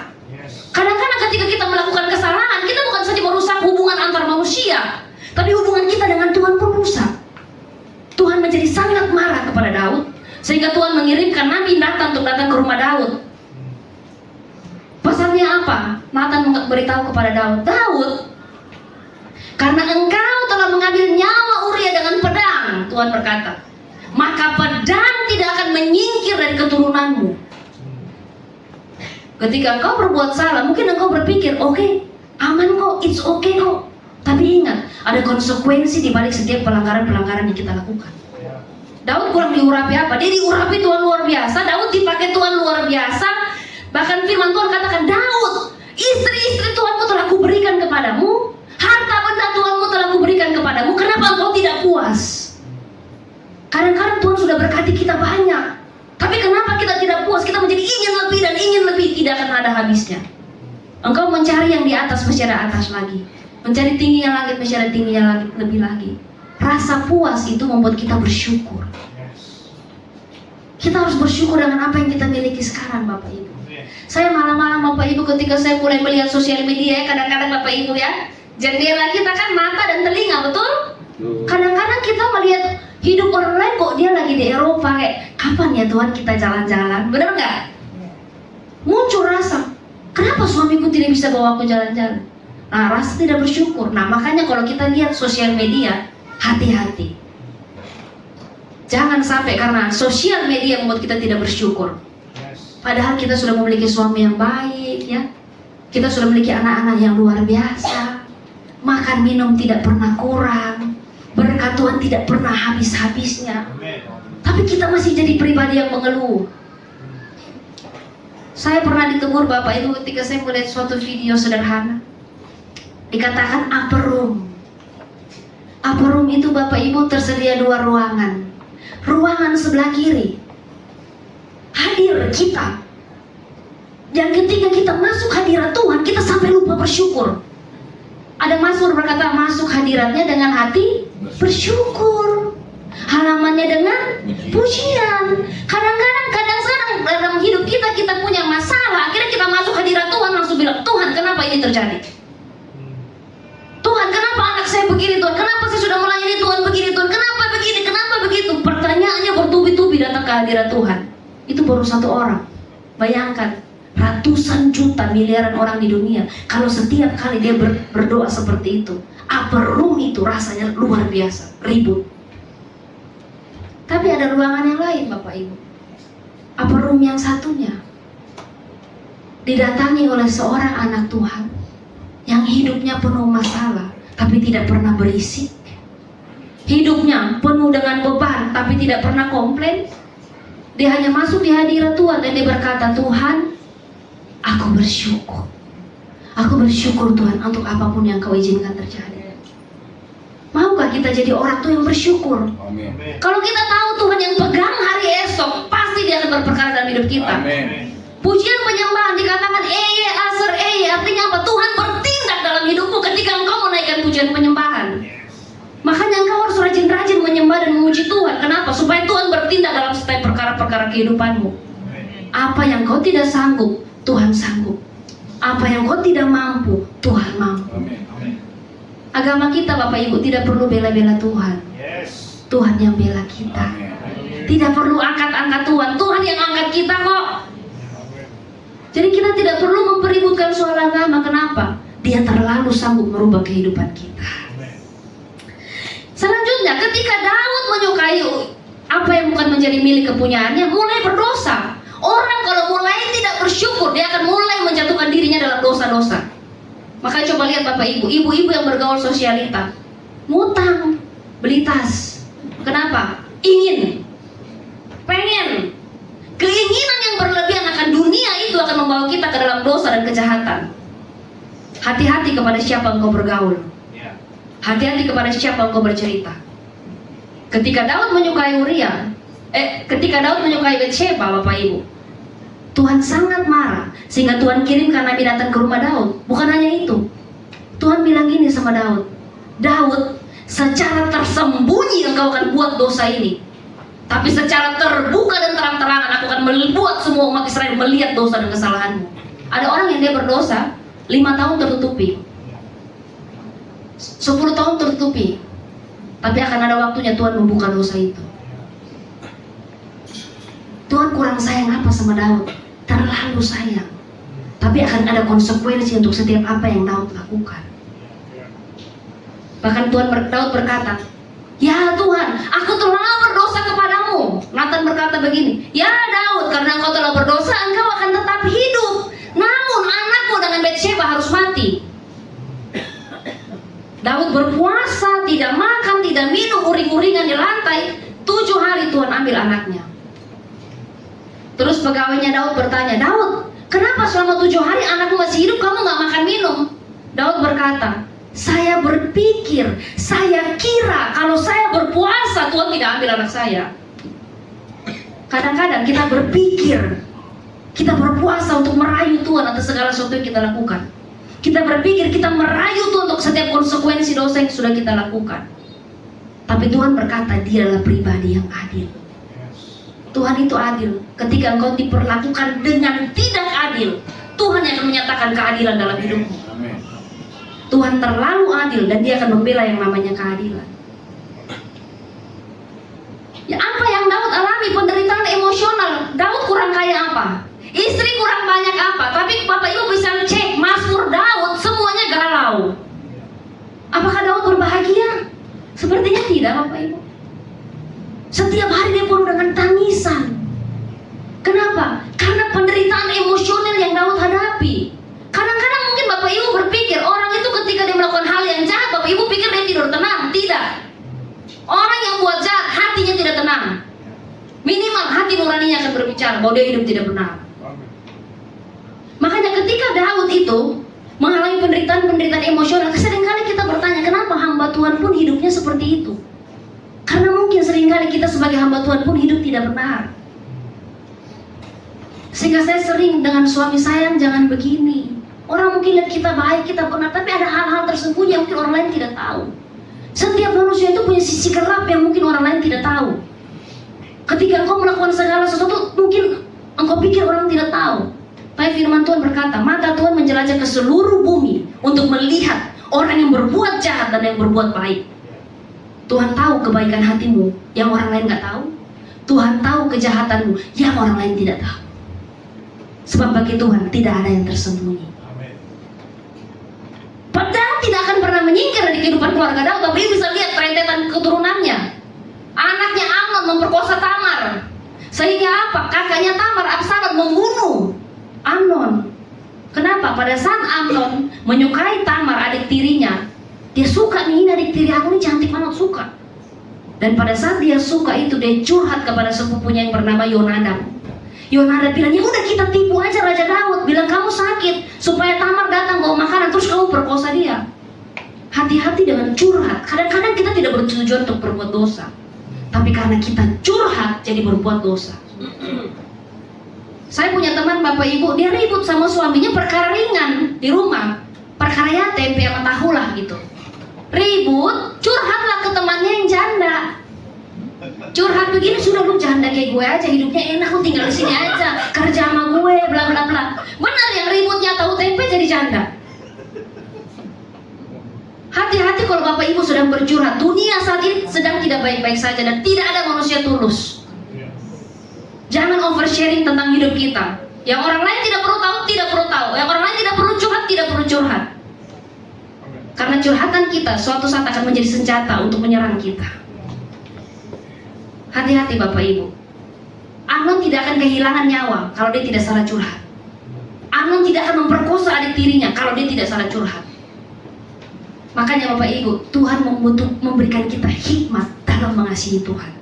Kadang-kadang ketika kita melakukan kesalahan, kita bukan saja merusak hubungan antar manusia, tapi hubungan kita dengan Tuhan pun rusak. Tuhan menjadi sangat marah kepada Daud, sehingga Tuhan mengirimkan Nabi Nathan untuk datang ke rumah Daud. Pesannya apa? Nathan memberitahu kepada Daud, Daud, karena engkau telah mengambil nyawa Uria dengan pedang, Tuhan berkata, maka pedang tidak akan menyingkir dari keturunanmu. Ketika engkau berbuat salah, mungkin engkau berpikir, oke, aman kok, it's okay kok. Tapi ingat, ada konsekuensi di balik setiap pelanggaran-pelanggaran yang kita lakukan. Daud kurang diurapi apa? Dia diurapi Tuhan luar biasa, Daud dipakai Tuhan luar biasa. Bahkan firman Tuhan katakan, Daud, istri-istri Tuhanmu telah kuberikan kepadamu, harta benda Tuhanmu telah kuberikan kepadamu, kenapa engkau tidak puas? Kadang-kadang Tuhan sudah berkati kita banyak, tapi kenapa kita tidak puas? Kita menjadi ingin lebih dan ingin lebih, tidak akan ada habisnya. Engkau mencari yang di atas, masih ada atas lagi. Mencari tingginya langit, masih ada tingginya langit lebih lagi. Rasa puas itu membuat kita bersyukur. Kita harus bersyukur dengan apa yang kita miliki sekarang, Bapak Ibu. Saya malam-malam Bapak Ibu ketika saya mulai melihat sosial media, kadang-kadang Bapak Ibu ya, jendela kita kan mata dan telinga, betul? Kadang-kadang kita melihat hidup orang lain, kok dia lagi di Eropa, kayak kapan ya Tuhan kita jalan-jalan, benar nggak? Muncul rasa, Kenapa suamiku tidak bisa bawa aku jalan-jalan? Nah, rasa tidak bersyukur. Nah, makanya kalau kita lihat sosial media, hati-hati. Jangan sampai karena sosial media membuat kita tidak bersyukur. Padahal kita sudah memiliki suami yang baik, ya. Kita sudah memiliki anak-anak yang luar biasa. Makan minum tidak pernah kurang. Berkat Tuhan tidak pernah habis-habisnya. Tapi kita masih jadi pribadi yang mengeluh. Saya pernah ditegur Bapak Ibu ketika saya melihat suatu video sederhana. Dikatakan upper room. Upper room itu Bapak Ibu tersedia 2 ruangan. Ruangan sebelah kiri hadir kita. Dan ketika kita masuk hadirat Tuhan, kita sampai lupa bersyukur. Ada Mazmur berkata, masuk hadiratnya dengan hati bersyukur, halamannya dengan pujian. Kadang-kadang dalam hidup kita punya masalah, akhirnya kita masuk hadirat Tuhan langsung bilang, Tuhan kenapa ini terjadi? Tuhan kenapa anak saya begini Tuhan? Kenapa saya sudah melayani Tuhan begini Tuhan? Kenapa begini? Kenapa begitu? Pertanyaannya bertubi-tubi datang ke hadirat Tuhan. Itu baru 1 orang. Bayangkan ratusan juta miliaran orang di dunia. Kalau setiap kali dia berdoa seperti itu, upper room itu rasanya luar biasa, ribut. Tapi ada ruangan yang lain Bapak Ibu. Upper room yang satunya didatangi oleh seorang anak Tuhan yang hidupnya penuh masalah, tapi tidak pernah berisik. Hidupnya penuh dengan beban, tapi tidak pernah komplain. Dia hanya masuk di hadirat Tuhan dan dia berkata, Tuhan, aku bersyukur. Aku bersyukur Tuhan untuk apapun yang Kau izinkan terjadi. Maukah kita jadi orang tuh yang bersyukur? Amin. Kalau kita tahu Tuhan yang pegang hari esok, pasti Dia akan berperkara dalam hidup kita. Amin. Pujian penyembahan dikatakan eye aser eye, artinya apa? Tuhan bertindak dalam hidupmu ketika engkau menaikkan pujian penyembahan. Makanya engkau harus rajin-rajin menyembah dan memuji Tuhan. Kenapa? Supaya Tuhan bertindak dalam setiap perkara-perkara kehidupanmu. Apa yang kau tidak sanggup, Tuhan sanggup. Apa yang kau tidak mampu, Tuhan mampu. Amin. Agama kita Bapak Ibu tidak perlu bela-bela Tuhan. Tuhan yang bela kita. Tidak perlu angkat-angkat Tuhan. Tuhan yang angkat kita kok. Jadi kita tidak perlu mempeributkan soal agama. Kenapa? Dia terlalu sanggup merubah kehidupan kita. Selanjutnya, ketika Daud menyukai apa yang bukan menjadi milik kepunyaannya, mulai berdosa. Orang kalau mulai tidak bersyukur, dia akan mulai menjatuhkan dirinya dalam dosa-dosa. Makanya coba lihat Bapak Ibu, ibu-ibu yang bergaul sosialita, ngutang, beli tas. Kenapa? Ingin, pengen. Keinginan yang berlebihan akan dunia itu akan membawa kita ke dalam dosa dan kejahatan. Hati-hati kepada siapa engkau bergaul. Hati-hati kepada siapa engkau bercerita. Ketika Daud menyukai ketika Daud menyukai Batsheba, Bapak Ibu, Tuhan sangat marah sehingga Tuhan kirimkan nabi datang ke rumah Daud. Bukan hanya itu, Tuhan bilang gini sama Daud, Daud, secara tersembunyi engkau akan buat dosa ini, tapi secara terbuka dan terang-terangan aku akan membuat semua umat Israel melihat dosa dan kesalahanmu. Ada orang yang dia berdosa 5 tahun tertutupi, 10 tahun tertutupi, tapi akan ada waktunya Tuhan membuka dosa itu. Tuhan kurang sayang apa sama Daud? Terlalu sayang. Tapi akan ada konsekuensi untuk setiap apa yang Daud lakukan. Bahkan Daud berkata, ya Tuhan, aku telah berdosa kepadamu. Nathan berkata begini, ya Daud, karena engkau telah berdosa, engkau akan tetap hidup. Namun anakmu dengan Batsheba harus mati. Daud berpuasa, tidak makan, tidak minum, uring-uringan di lantai. 7 hari Tuhan ambil anaknya. Terus pegawainya Daud bertanya, Daud, kenapa selama 7 hari anakmu masih hidup, kamu gak makan minum? Daud berkata, saya berpikir, saya kira kalau saya berpuasa Tuhan tidak ambil anak saya. Kadang-kadang kita berpikir, kita berpuasa untuk merayu Tuhan atas segala sesuatu yang kita lakukan. Kita berpikir kita merayu Tuhan untuk setiap konsekuensi dosa yang sudah kita lakukan. Tapi Tuhan berkata Dia adalah pribadi yang adil. Tuhan itu adil. Ketika engkau diperlakukan dengan tidak adil, Tuhan yang akan menyatakan keadilan dalam hidupmu. Tuhan terlalu adil dan Dia akan membela yang namanya keadilan. Ya, apa yang Daud alami? Penderitaan emosional. Daud kurang kaya apa? istri kurang banyak apa, tapi Bapak Ibu bisa cek Mazmur Daud semuanya galau. Apakah Daud berbahagia? Sepertinya tidak, Bapak Ibu. Setiap hari dia penuh dengan tangisan. Kenapa? Karena penderitaan emosional yang Daud hadapi. Kadang-kadang mungkin Bapak Ibu berpikir orang itu ketika dia melakukan hal yang jahat, Bapak Ibu pikir dia tidur tenang. Tidak. Orang yang buat jahat hatinya tidak tenang. Minimal hati nuraninya akan berbicara bahwa dia hidup tidak benar. Makanya ketika Daud itu mengalami penderitaan emosional, seringkali kita bertanya, kenapa hamba Tuhan pun hidupnya seperti itu? Karena mungkin seringkali kita sebagai hamba Tuhan pun hidup tidak benar. Sehingga saya sering dengan suami saya, jangan begini. Orang mungkin lihat kita baik, kita benar, tapi ada hal-hal tersembunyi yang mungkin orang lain tidak tahu. Setiap manusia itu punya sisi gelap yang mungkin orang lain tidak tahu. Ketika engkau melakukan segala sesuatu, mungkin engkau pikir orang tidak tahu. Tapi firman Tuhan berkata, mata Tuhan menjelajah ke seluruh bumi untuk melihat orang yang berbuat jahat dan yang berbuat baik. Tuhan tahu kebaikan hatimu yang orang lain gak tahu. Tuhan tahu kejahatanmu yang orang lain tidak tahu. Sebab bagi Tuhan tidak ada yang tersembunyi. Padahal tidak akan pernah menyingkir dari kehidupan keluarga Daud. Tapi bisa lihat rentetan keturunannya. Anaknya Amnon memperkosa Tamar. Sehingga apa? Kakaknya Tamar, Absalom, membunuh Amnon. Kenapa? Pada saat Amnon menyukai Tamar, adik tirinya, dia suka nih, ini adik tiri aku nih cantik banget, suka. Dan pada saat dia suka itu, dia curhat kepada sepupunya yang bernama Yonadab. Yonadab bilang, ya udah kita tipu aja Raja Daud, bilang kamu sakit supaya Tamar datang bawa makanan, terus kamu perkosa dia. Hati-hati dengan curhat. Kadang-kadang kita tidak bertujuan untuk berbuat dosa, tapi karena kita curhat jadi berbuat dosa. Saya punya teman Bapak Ibu, dia ribut sama suaminya perkara ringan di rumah, perkara ya tempe sama tahu lah gitu. Ribut, curhatlah ke temannya yang janda. Curhat begini, sudah lu janda kayak gue aja, hidupnya enak, lu tinggal di sini aja, kerja sama gue, bla bla bla. Benar yang ributnya tahu tempe jadi janda. Hati-hati kalau Bapak Ibu sedang bercurhat. Dunia saat ini sedang tidak baik-baik saja dan tidak ada manusia tulus. Jangan oversharing tentang hidup kita. Yang orang lain tidak perlu tahu, tidak perlu tahu. Yang orang lain tidak perlu curhat, tidak perlu curhat. Karena curhatan kita suatu saat akan menjadi senjata untuk menyerang kita. Hati-hati Bapak Ibu. Amnon tidak akan kehilangan nyawa kalau dia tidak salah curhat. Amnon tidak akan memperkosa adik tirinya kalau dia tidak salah curhat. Makanya Bapak Ibu, Tuhan memberikan kita hikmat dalam mengasihi Tuhan.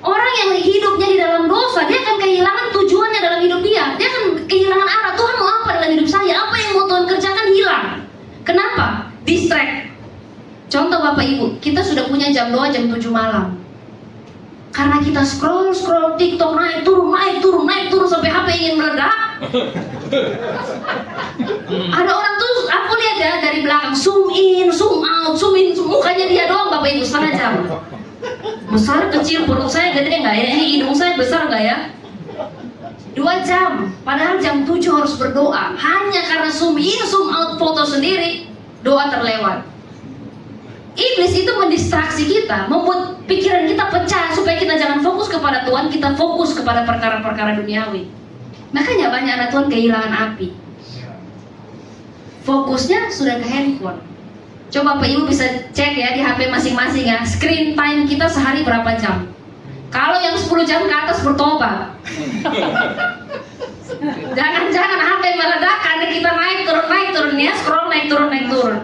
Orang yang hidupnya di dalam dosa, dia akan kehilangan tujuannya dalam hidup dia. Dia akan kehilangan arah. Tuhan mau apa dalam hidup saya? Apa yang mau Tuhan kerjakan hilang. Kenapa? Distract. Contoh Bapak Ibu, kita sudah punya jam doa jam 7 malam. Karena kita scroll TikTok, naik turun sampai HP ingin meledak. Ada orang tuh, aku lihat ya dari belakang, zoom in, zoom out, mukanya dia doang Bapak Ibu setengah jam. Besar, kecil, perut saya gede nggak ya? Ini hidung saya besar nggak ya? 2 jam, padahal jam 7 harus berdoa. Hanya karena zoom in, zoom out foto sendiri, doa terlewat. Iblis itu mendistraksi kita, membuat pikiran kita pecah supaya kita jangan fokus kepada Tuhan, kita fokus kepada perkara-perkara duniawi. Makanya banyak anak Tuhan kehilangan api. Fokusnya sudah ke handphone. Coba Bapak Ibu bisa cek ya di HP masing-masing ya, screen time kita sehari berapa jam. Kalau yang 10 jam ke atas bertobat. Jangan-jangan HP meledak karena kita naik turun ya, scroll naik turun.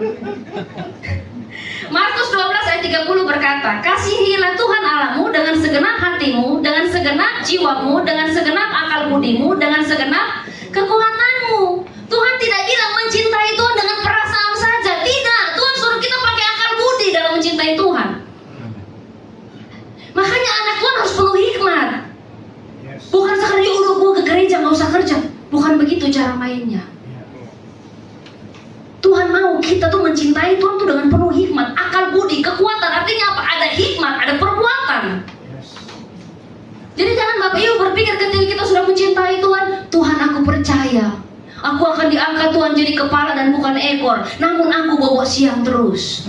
Markus 12 ayat 30 berkata, kasihilah Tuhan Allahmu dengan segenap hatimu, dengan segenap jiwamu, dengan segenap akal budimu, dengan segenap kekuatanmu. Tuhan tidak bilang mencintai Tuhan dengan perasaan saja. Tidak, Tuhan suruh kita pakai akal budi dalam mencintai Tuhan. Makanya anak Tuhan harus penuh hikmat. Bukan sekali udah gue ke gereja gak usah kerja. Bukan begitu cara mainnya. Tuhan mau kita tuh mencintai Tuhan tuh dengan penuh hikmat, akal budi, kekuatan. Artinya apa? Ada hikmat, ada perbuatan. Jadi jangan Bapak Ibu berpikir ketika kita sudah mencintai Tuhan, Tuhan aku percaya, aku akan diangkat Tuhan jadi kepala dan bukan ekor. Namun aku bobok siang terus.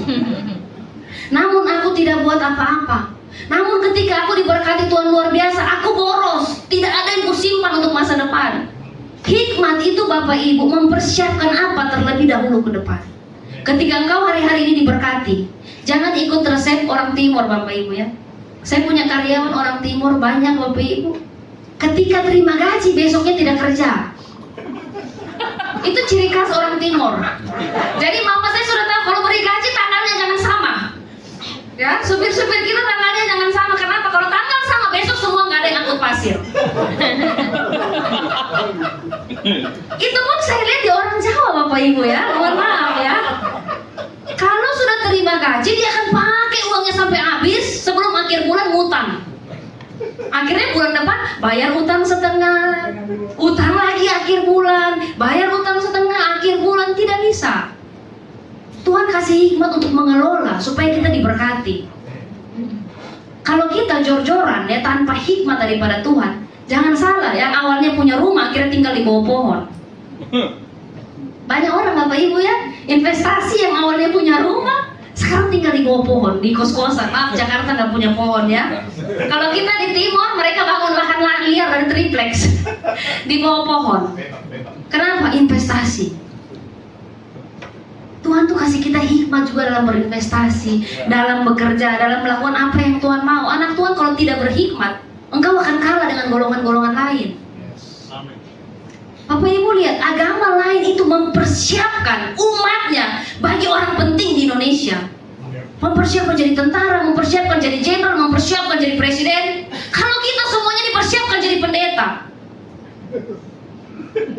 Namun aku tidak buat apa-apa. Namun ketika aku diberkati Tuhan luar biasa, aku boros. Tidak ada yang kusimpan untuk masa Hikmat itu Bapak Ibu mempersiapkan apa terlebih dahulu ke depan. Ketika engkau hari-hari ini diberkati, jangan ikut resep orang timur Bapak Ibu ya. Saya punya karyawan orang timur banyak Bapak Ibu. Ketika terima gaji besoknya tidak kerja. Itu ciri khas orang timur. Jadi mama saya sudah tahu kalau beri gaji tanggalnya jangan sama. Ya, supir-supir kita tanggalnya jangan sama. Kenapa? Kalau tanggal sama besok semua nggak ada yang angkut pasir. Itu pun saya lihat di orang Jawa Bapak Ibu ya. Mohon maaf ya. Kalau sudah terima gaji dia akan pakai uangnya sampai habis sebelum akhir bulan ngutang. Akhirnya bulan depan bayar utang setengah, utang lagi akhir bulan, bayar utang setengah akhir bulan, tidak bisa. Tuhan kasih hikmat untuk mengelola supaya kita diberkati. Kalau kita jor-joran ya tanpa hikmat daripada Tuhan, jangan salah, yang awalnya punya rumah akhirnya tinggal di bawah pohon. Banyak orang Bapak Ibu ya, investasi yang awalnya punya rumah sekarang tinggal di bawah pohon, di kos-kosan. Maaf, Jakarta nggak punya pohon ya. Kalau kita di timur, mereka bangun lahan liar dan triplex di bawah pohon. Kenapa? Investasi. Tuhan tuh kasih kita hikmat juga dalam berinvestasi, dalam bekerja, dalam melakukan apa yang Tuhan mau. Anak Tuhan kalau tidak berhikmat, engkau akan kalah dengan golongan-golongan lain. Bapak Ibu lihat, agama lain itu mempersiapkan umatnya bagi orang penting di Indonesia. Mempersiapkan jadi tentara, mempersiapkan jadi jenderal, mempersiapkan jadi presiden. Kalau kita semuanya dipersiapkan jadi pendeta.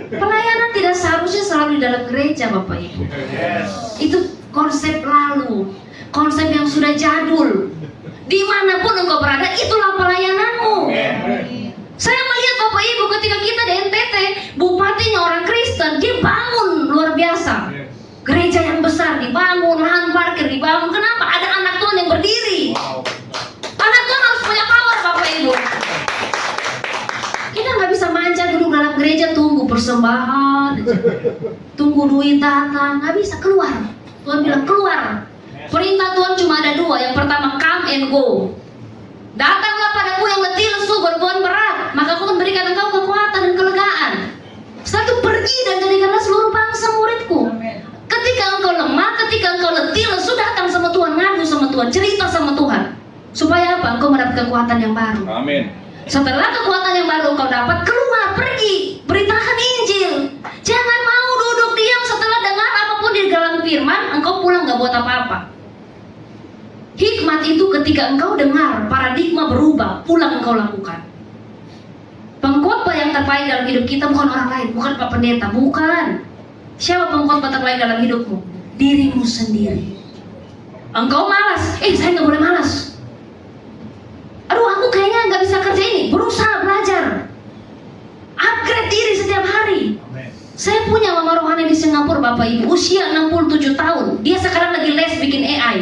Pelayanan tidak seharusnya selalu di dalam gereja Bapak Ibu. Itu konsep lalu, konsep yang sudah jadul. Dimanapun engkau berada, itulah pelayananmu. Saya melihat Bapak Ibu ketika kita di NTT, bupatinya orang Kristen, dia bangun luar biasa. Gereja yang besar dibangun, lahan parkir dibangun. Kenapa? Ada anak Tuhan yang berdiri. Anak Tuhan harus punya power Bapak Ibu. Kita nggak bisa manja duduk dalam gereja tunggu persembahan, tunggu duit datang, nggak bisa, keluar. Tuhan bilang keluar. Perintah Tuhan cuma ada dua. Yang pertama, come and go. Datanglah padaku yang letih lesu berbeban berat, maka aku akan berikan engkau kekuatan dan kelegaan. Setelah itu pergi dan jadikanlah seluruh bangsa muridku. Ketika engkau lemah, ketika engkau letih lesu, datang sama Tuhan, ngadu sama Tuhan, cerita sama Tuhan. Supaya apa? Engkau mendapat kekuatan yang baru. Amin. Setelah kekuatan yang baru engkau dapat, keluar, pergi, beritakan Injil. Jangan mau duduk diam setelah dengar apapun di dalam firman, engkau pulang gak buat apa-apa. Hikmat itu ketika engkau dengar, paradigma berubah, pulang engkau lakukan. Pengkhotbah yang terbaik dalam hidup kita bukan orang lain, bukan Pak Pendeta, bukan. Siapa pengkhotbah terbaik dalam hidupmu? Dirimu sendiri. Engkau malas, saya nggak boleh malas. Aduh, aku kayaknya nggak bisa kerja ini. Berusaha belajar, upgrade diri setiap hari. Saya punya mama rohani di Singapura Bapak Ibu, usia 67 tahun. Dia sekarang lagi les bikin AI.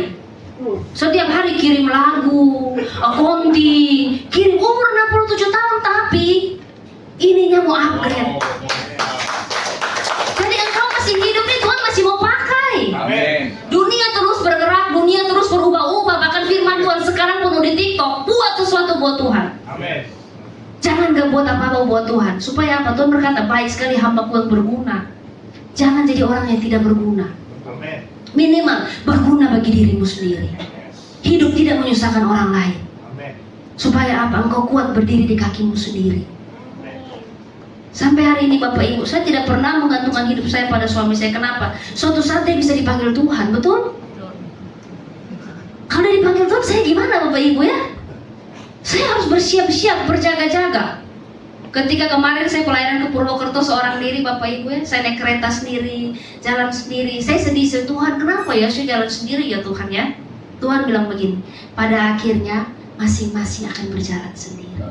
Setiap hari kirim lagu, accounting, kirim, umur 67 tahun tapi ininya mau upgrade. Jadi engkau masih hidup nih, Tuhan masih mau pakai. Amin. Dunia terus bergerak, dunia terus berubah-ubah. Bahkan firman Tuhan sekarang penuh di TikTok. Buat sesuatu buat Tuhan. Amin. Jangan gak buat apa-apa buat Tuhan. Supaya apa? Tuhan berkata, baik sekali hamba-Ku yang berguna. Jangan jadi orang yang tidak berguna. Amin. Minimal berguna bagi dirimu sendiri. Hidup tidak menyusahkan orang lain. Supaya apa? Engkau kuat berdiri di kakimu sendiri. Sampai hari ini Bapak Ibu, saya tidak pernah menggantungkan hidup saya pada suami saya. Kenapa? Suatu saat dia bisa dipanggil Tuhan, betul? Kalau dia dipanggil Tuhan, saya gimana Bapak Ibu ya? Saya harus bersiap-siap, berjaga-jaga. Ketika kemarin saya pelayanan ke Purwokerto seorang diri Bapak Ibu ya, saya naik kereta sendiri, jalan sendiri. Saya sedih, Tuhan kenapa ya saya jalan sendiri ya Tuhan ya? Tuhan bilang begini, pada akhirnya masing-masing akan berjalan sendiri.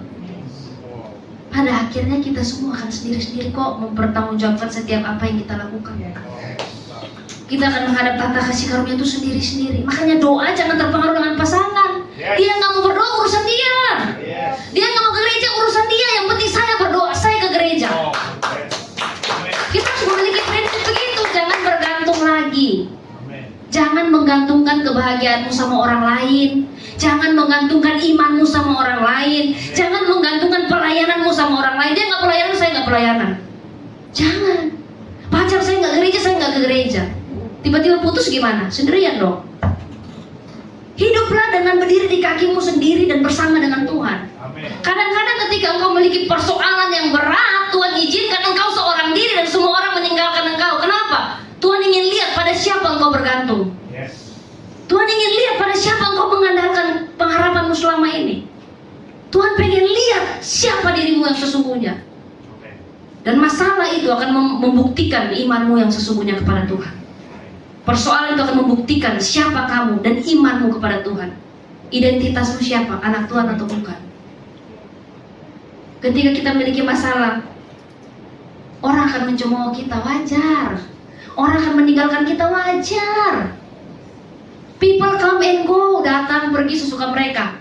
Pada akhirnya kita semua akan sendiri-sendiri kok mempertanggungjawabkan setiap apa yang kita lakukan. Kita akan menghadap tata kasih karunia itu sendiri-sendiri. Makanya doa jangan terpengaruh dengan pasangan. Dia nggak mau berdoa, urusan dia. Dia nggak mau ke gereja, urusan dia. Yang penting saya berdoa, saya ke gereja. Kita harus memiliki prinsip begitu. Jangan bergantung lagi. Jangan menggantungkan kebahagiaanmu sama orang lain. Jangan menggantungkan imanmu sama orang lain. Jangan menggantungkan pelayananmu sama orang lain. Dia nggak pelayanan, saya nggak pelayanan. Jangan. Pacar saya nggak gereja, saya nggak ke gereja. Tiba-tiba putus gimana? Sendirian dong. Hiduplah dengan berdiri di kakimu sendiri dan bersama dengan Tuhan. Kadang-kadang ketika engkau memiliki persoalan yang berat, Tuhan izinkan engkau seorang diri dan semua orang meninggalkan engkau. Kenapa? Tuhan ingin lihat pada siapa engkau bergantung. Tuhan ingin lihat pada siapa engkau mengandalkan pengharapanmu selama ini. Tuhan pengen lihat siapa dirimu yang sesungguhnya. Dan masalah itu akan membuktikan imanmu yang sesungguhnya kepada Tuhan. Persoalan itu akan membuktikan siapa kamu dan imanmu kepada Tuhan. Identitasmu siapa, anak Tuhan atau bukan. Ketika kita memiliki masalah, orang akan mencemooh kita, wajar. Orang akan meninggalkan kita, wajar. People come and go, datang pergi sesuka mereka.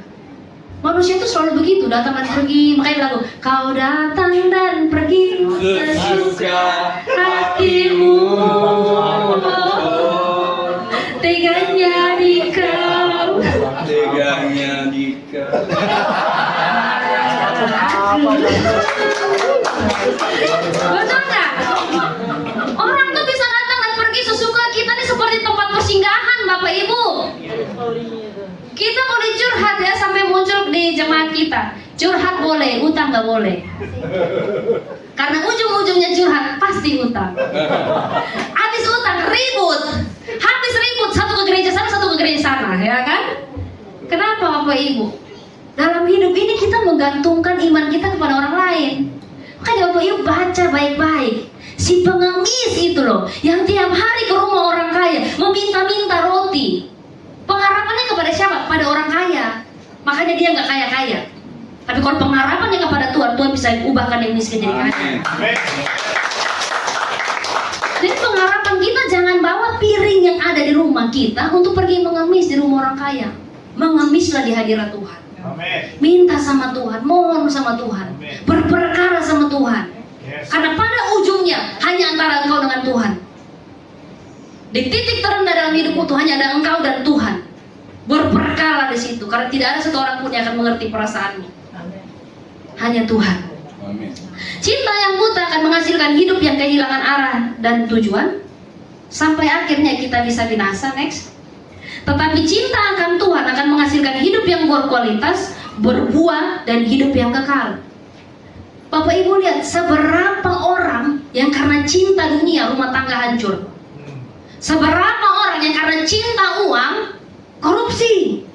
Manusia itu selalu begitu, datang dan pergi. Makanya lagu, kau datang dan pergi sesuka hatimu. Teganya di kau. Teganya di kau. Betul nggak? Orang tuh bisa datang dan pergi sesuka kita nih seperti tempat persinggahan, Bapak Ibu. Kita boleh curhat ya sampai muncul di jemaat kita. Curhat boleh, utang nggak boleh. Karena ujung-ujungnya curhat pasti utang. Habis utang ribut, habis ribut satu ke gereja sana, satu ke gereja sana, ya kan? Kenapa Bapak Ibu? Dalam hidup ini kita menggantungkan iman kita kepada orang lain. Makanya Bapak Ibu baca baik-baik. Si pengemis itu loh, yang tiap hari ke rumah orang kaya meminta-minta roti. Pengharapannya kepada siapa? Pada orang kaya. Makanya dia nggak kaya-kaya. Tapi kalau pengharapannya kepada Tuhan, Tuhan bisa ubahkan yang miskin jadi kaya. Jadi pengharapan kita jangan bawa piring yang ada di rumah kita untuk pergi mengemis di rumah orang kaya. Mengemislah di hadirat Tuhan. Minta sama Tuhan, mohon sama Tuhan, berperkara sama Tuhan. Karena pada ujungnya hanya antara engkau dengan Tuhan. Di titik terendah dalam hidupmu tuh hanya ada engkau dan Tuhan. Berperkara di situ, karena tidak ada satu orang pun yang akan mengerti perasaanmu. Hanya Tuhan. Amin. Cinta yang buta akan menghasilkan hidup yang kehilangan arah dan tujuan, sampai akhirnya kita bisa binasa. Next. Tetapi cinta akan Tuhan akan menghasilkan hidup yang berkualitas, berbuah, dan hidup yang kekal. Bapak Ibu lihat seberapa orang yang karena cinta dunia rumah tangga hancur. Seberapa orang yang karena cinta uang korupsi.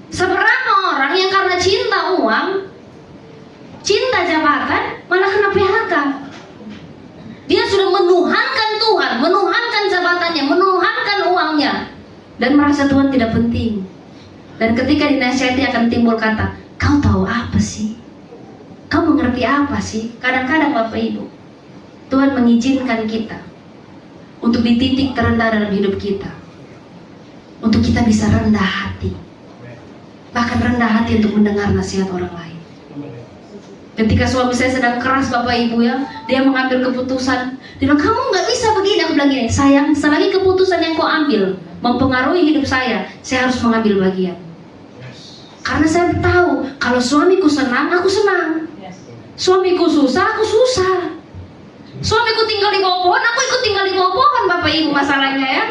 Seberapa orang yang karena cinta uang, cinta jabatan malah kena PHK. Dia sudah menuhankan Tuhan, menuhankan jabatannya, menuhankan uangnya, dan merasa Tuhan tidak penting. Dan ketika dinasihati akan timbul kata, kau tahu apa sih? Kau mengerti apa sih? Kadang-kadang Bapak Ibu, Tuhan mengizinkan kita untuk di titik terendah dalam hidup kita, untuk kita bisa rendah hati, bahkan rendah hati untuk mendengar nasihat orang lain. Ketika suami saya sedang keras Bapak Ibu ya, dia mengambil keputusan, dia bilang kamu nggak bisa begini. Aku bilang gini, sayang, selagi keputusan yang kau ambil mempengaruhi hidup saya harus mengambil bagian. Karena saya tahu kalau suamiku senang, aku senang. Suamiku susah, aku susah. Suamiku tinggal di bawah pohon, aku ikut tinggal di bawah pohon, Bapak Ibu, masalahnya ya.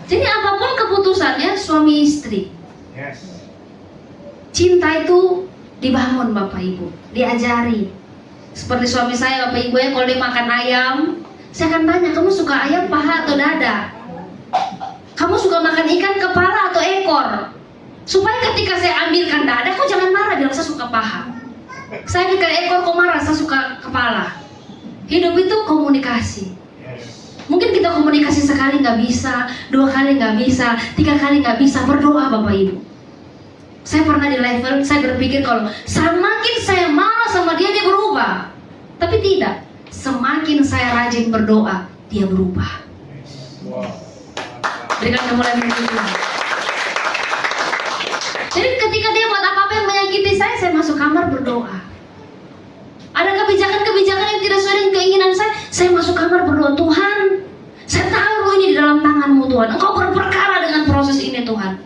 Jadi apapun keputusannya suami istri. Cinta itu dibangun Bapak Ibu, diajari. Seperti suami saya Bapak Ibu ya, kalau dia makan ayam, saya akan tanya, kamu suka ayam paha atau dada? Kamu suka makan ikan kepala atau ekor? Supaya ketika saya ambilkan dada, kau jangan marah, bilang saya suka paha. Saya ambilkan ekor, kau marah, saya suka kepala. Hidup itu komunikasi. Mungkin kita komunikasi sekali nggak bisa, 2 kali nggak bisa, 3 kali nggak bisa, berdoa Bapak Ibu. Saya pernah di level, saya berpikir kalau semakin saya marah sama dia, dia berubah. Tapi tidak, semakin saya rajin berdoa, dia berubah. Berikan kemuliaan bagi Tuhan. Jadi ketika dia buat apa-apa yang menyakiti saya masuk kamar berdoa. Ada kebijakan-kebijakan yang tidak sesuai dengan keinginan saya masuk kamar berdoa, Tuhan, saya taruh ini di dalam tangan-Mu Tuhan, Engkau berperkara dengan proses ini Tuhan.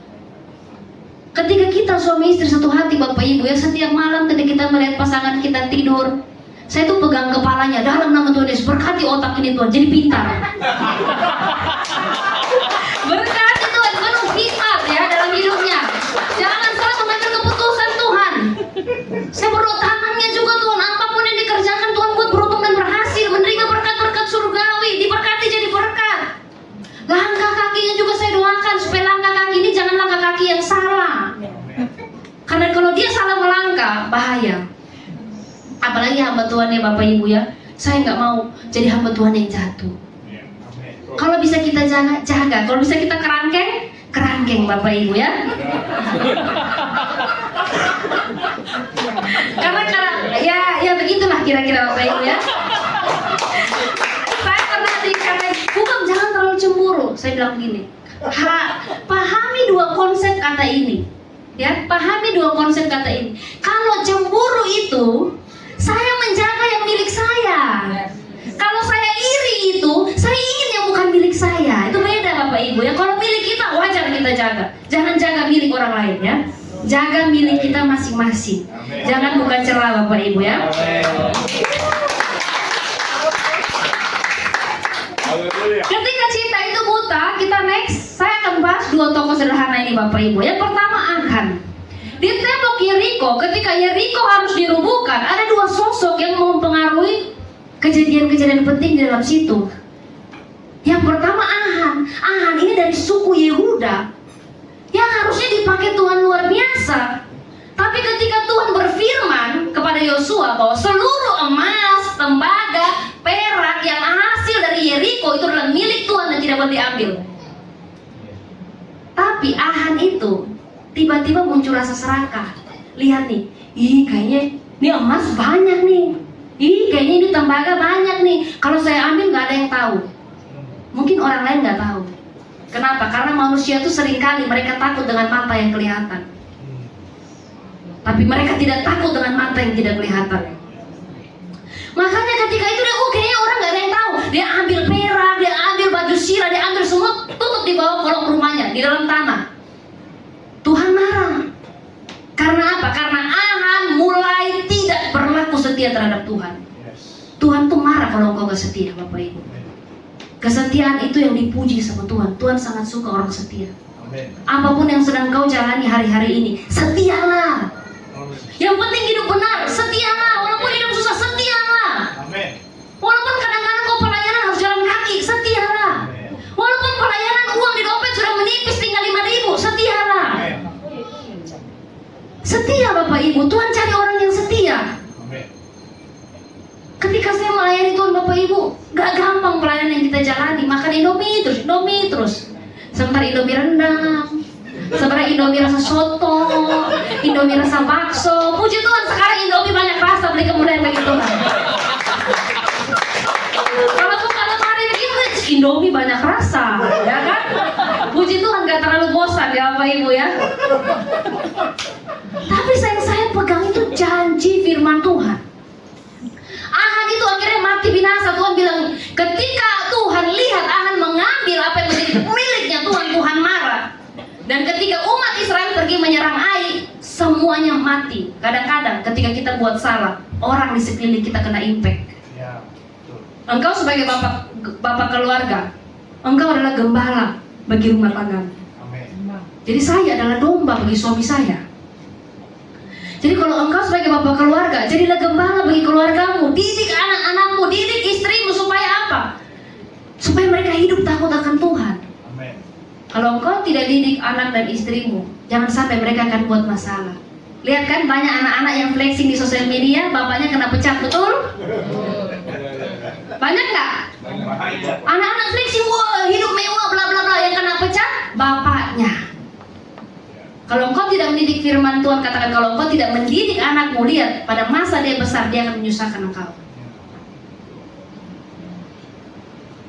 Ketika kita suami istri satu hati Bapak Ibu ya, setiap malam ketika kita melihat pasangan kita tidur, Saya tuh pegang kepalanya, dalam nama Tuhan Yesus, berkati otak ini Tuhan, jadi pintar. Berkati Tuhan, penuh hikmat ya dalam hidupnya. Jangan salah mengambil keputusan Tuhan. Saya berdoa tangannya juga Tuhan, apapun yang dikerjakan Tuhan buat beruntung dan berhasil, menerima berkat-berkat surgawi, diberkati jadi berkat. Langkah kakinya juga saya doakan supaya langkah kaki ini jangan langkah kaki yang salah. Karena kalau dia salah melangkah, bahaya. Apalagi hamba Tuhan ya Bapak Ibu ya, saya nggak mau jadi hamba Tuhan yang jatuh. Kalau bisa kita jaga, kalau bisa kita kerangkeng Bapak Ibu ya. Karena ya begitulah kira-kira Bapak Ibu ya. Saya pernah dikatakan, bukan jangan terlalu cemburu. Saya bilang begini, pahami dua konsep kata ini. Ya, pahami dua konsep kata ini. Kalau cemburu itu saya menjaga yang milik saya. Kalau saya iri itu, saya ingin yang bukan milik saya. Itu beda Bapak Ibu ya. Kalau milik kita wajar kita jaga. Jangan jaga milik orang lain ya. Jaga milik kita masing-masing. Jangan bukan celah Bapak Ibu ya. Ketika cinta itu buta, kita next. Saya akan bahas dua tokoh sederhana ini Bapak Ibu. Yang pertama Achan. Di tembok Yeriko, ketika Yeriko harus dirubuhkan, ada dua sosok yang mempengaruhi kejadian-kejadian penting di dalam situ. Yang pertama Achan. Achan ini dari suku Yehuda yang harusnya dipakai Tuhan luar biasa. Tapi ketika Tuhan berfirman kepada Yosua bahwa seluruh emas, tembaga, perak yang hasil dari Yeriko itu adalah milik Tuhan dan tidak boleh diambil. Tapi Achan itu tiba-tiba muncul rasa serakah. Lihat nih, kayaknya ini emas banyak nih. Kayaknya ini tembaga banyak nih. Kalau saya ambil nggak ada yang tahu. Mungkin orang lain nggak tahu. Kenapa? Karena manusia itu seringkali mereka takut dengan mata yang kelihatan. Tapi mereka tidak takut dengan mata yang tidak kelihatan. Makanya ketika itu dia, kayaknya orang nggak ada yang tahu. Dia ambil perak, dia ambil baju sirah, dia ambil semua, tutup di bawah kolong rumahnya, di dalam tanah. Tuhan marah. Karena apa? Karena Achan mulai tidak berlaku setia terhadap Tuhan. Tuhan tuh marah kalau engkau gak setia Bapak Ibu. Kesetiaan itu yang dipuji sama Tuhan. Tuhan sangat suka orang setia. Apapun yang sedang kau jalani hari-hari ini, setialah. Yang penting hidup benar, setialah. Walaupun hidup susah, setialah. Walaupun kadang-kadang kau pelayanan harus jalan kaki, setialah. Walaupun pelayanan uang di dompet sudah menipis tinggal 5.000, setialah. Setia Bapak Ibu, Tuhan cari orang yang setia. Ketika saya melayani Tuhan Bapak Ibu, gak gampang pelayanan yang kita jalani. Makan Indomie terus. Sebentar Indomie rendang, sebentar Indomie rasa soto, Indomie rasa bakso. Puji Tuhan sekarang Indomie banyak rasa, beli kemudahan bagi Tuhan. Kalau bukan lemari begitu, Indomie banyak rasa, ya kan? Puji Tuhan gak terlalu bosan ya Bapak Ibu ya. Tapi saya pegang itu janji firman Tuhan. Achan itu akhirnya mati binasa. Tuhan bilang, ketika Tuhan lihat Achan mengambil apa yang menjadi miliknya Tuhan marah. Dan ketika umat Israel pergi menyerang Ai, semuanya mati. Kadang-kadang ketika kita buat salah, orang di sekeliling kita kena impact. Engkau sebagai bapak keluarga, engkau adalah gembala bagi rumah tangga. Jadi saya adalah domba bagi suami saya. Jadi kalau engkau sebagai bapak keluarga, jadilah gembala bagi keluargamu. Didik anak-anakmu, didik istrimu supaya apa? Supaya mereka hidup takut akan Tuhan. Amen. Kalau engkau tidak didik anak dan istrimu, jangan sampai mereka akan buat masalah. Lihat kan banyak anak-anak yang flexing di sosial media, bapaknya kena pecat, betul? Banyak nggak? Anak-anak flexing, wah hidup mewah, bla bla bla, yang kena pecat bapaknya. Kalau engkau tidak mendidik firman Tuhan, katakan kalau engkau tidak mendidik anakmu, lihat pada masa dia besar dia akan menyusahkan engkau.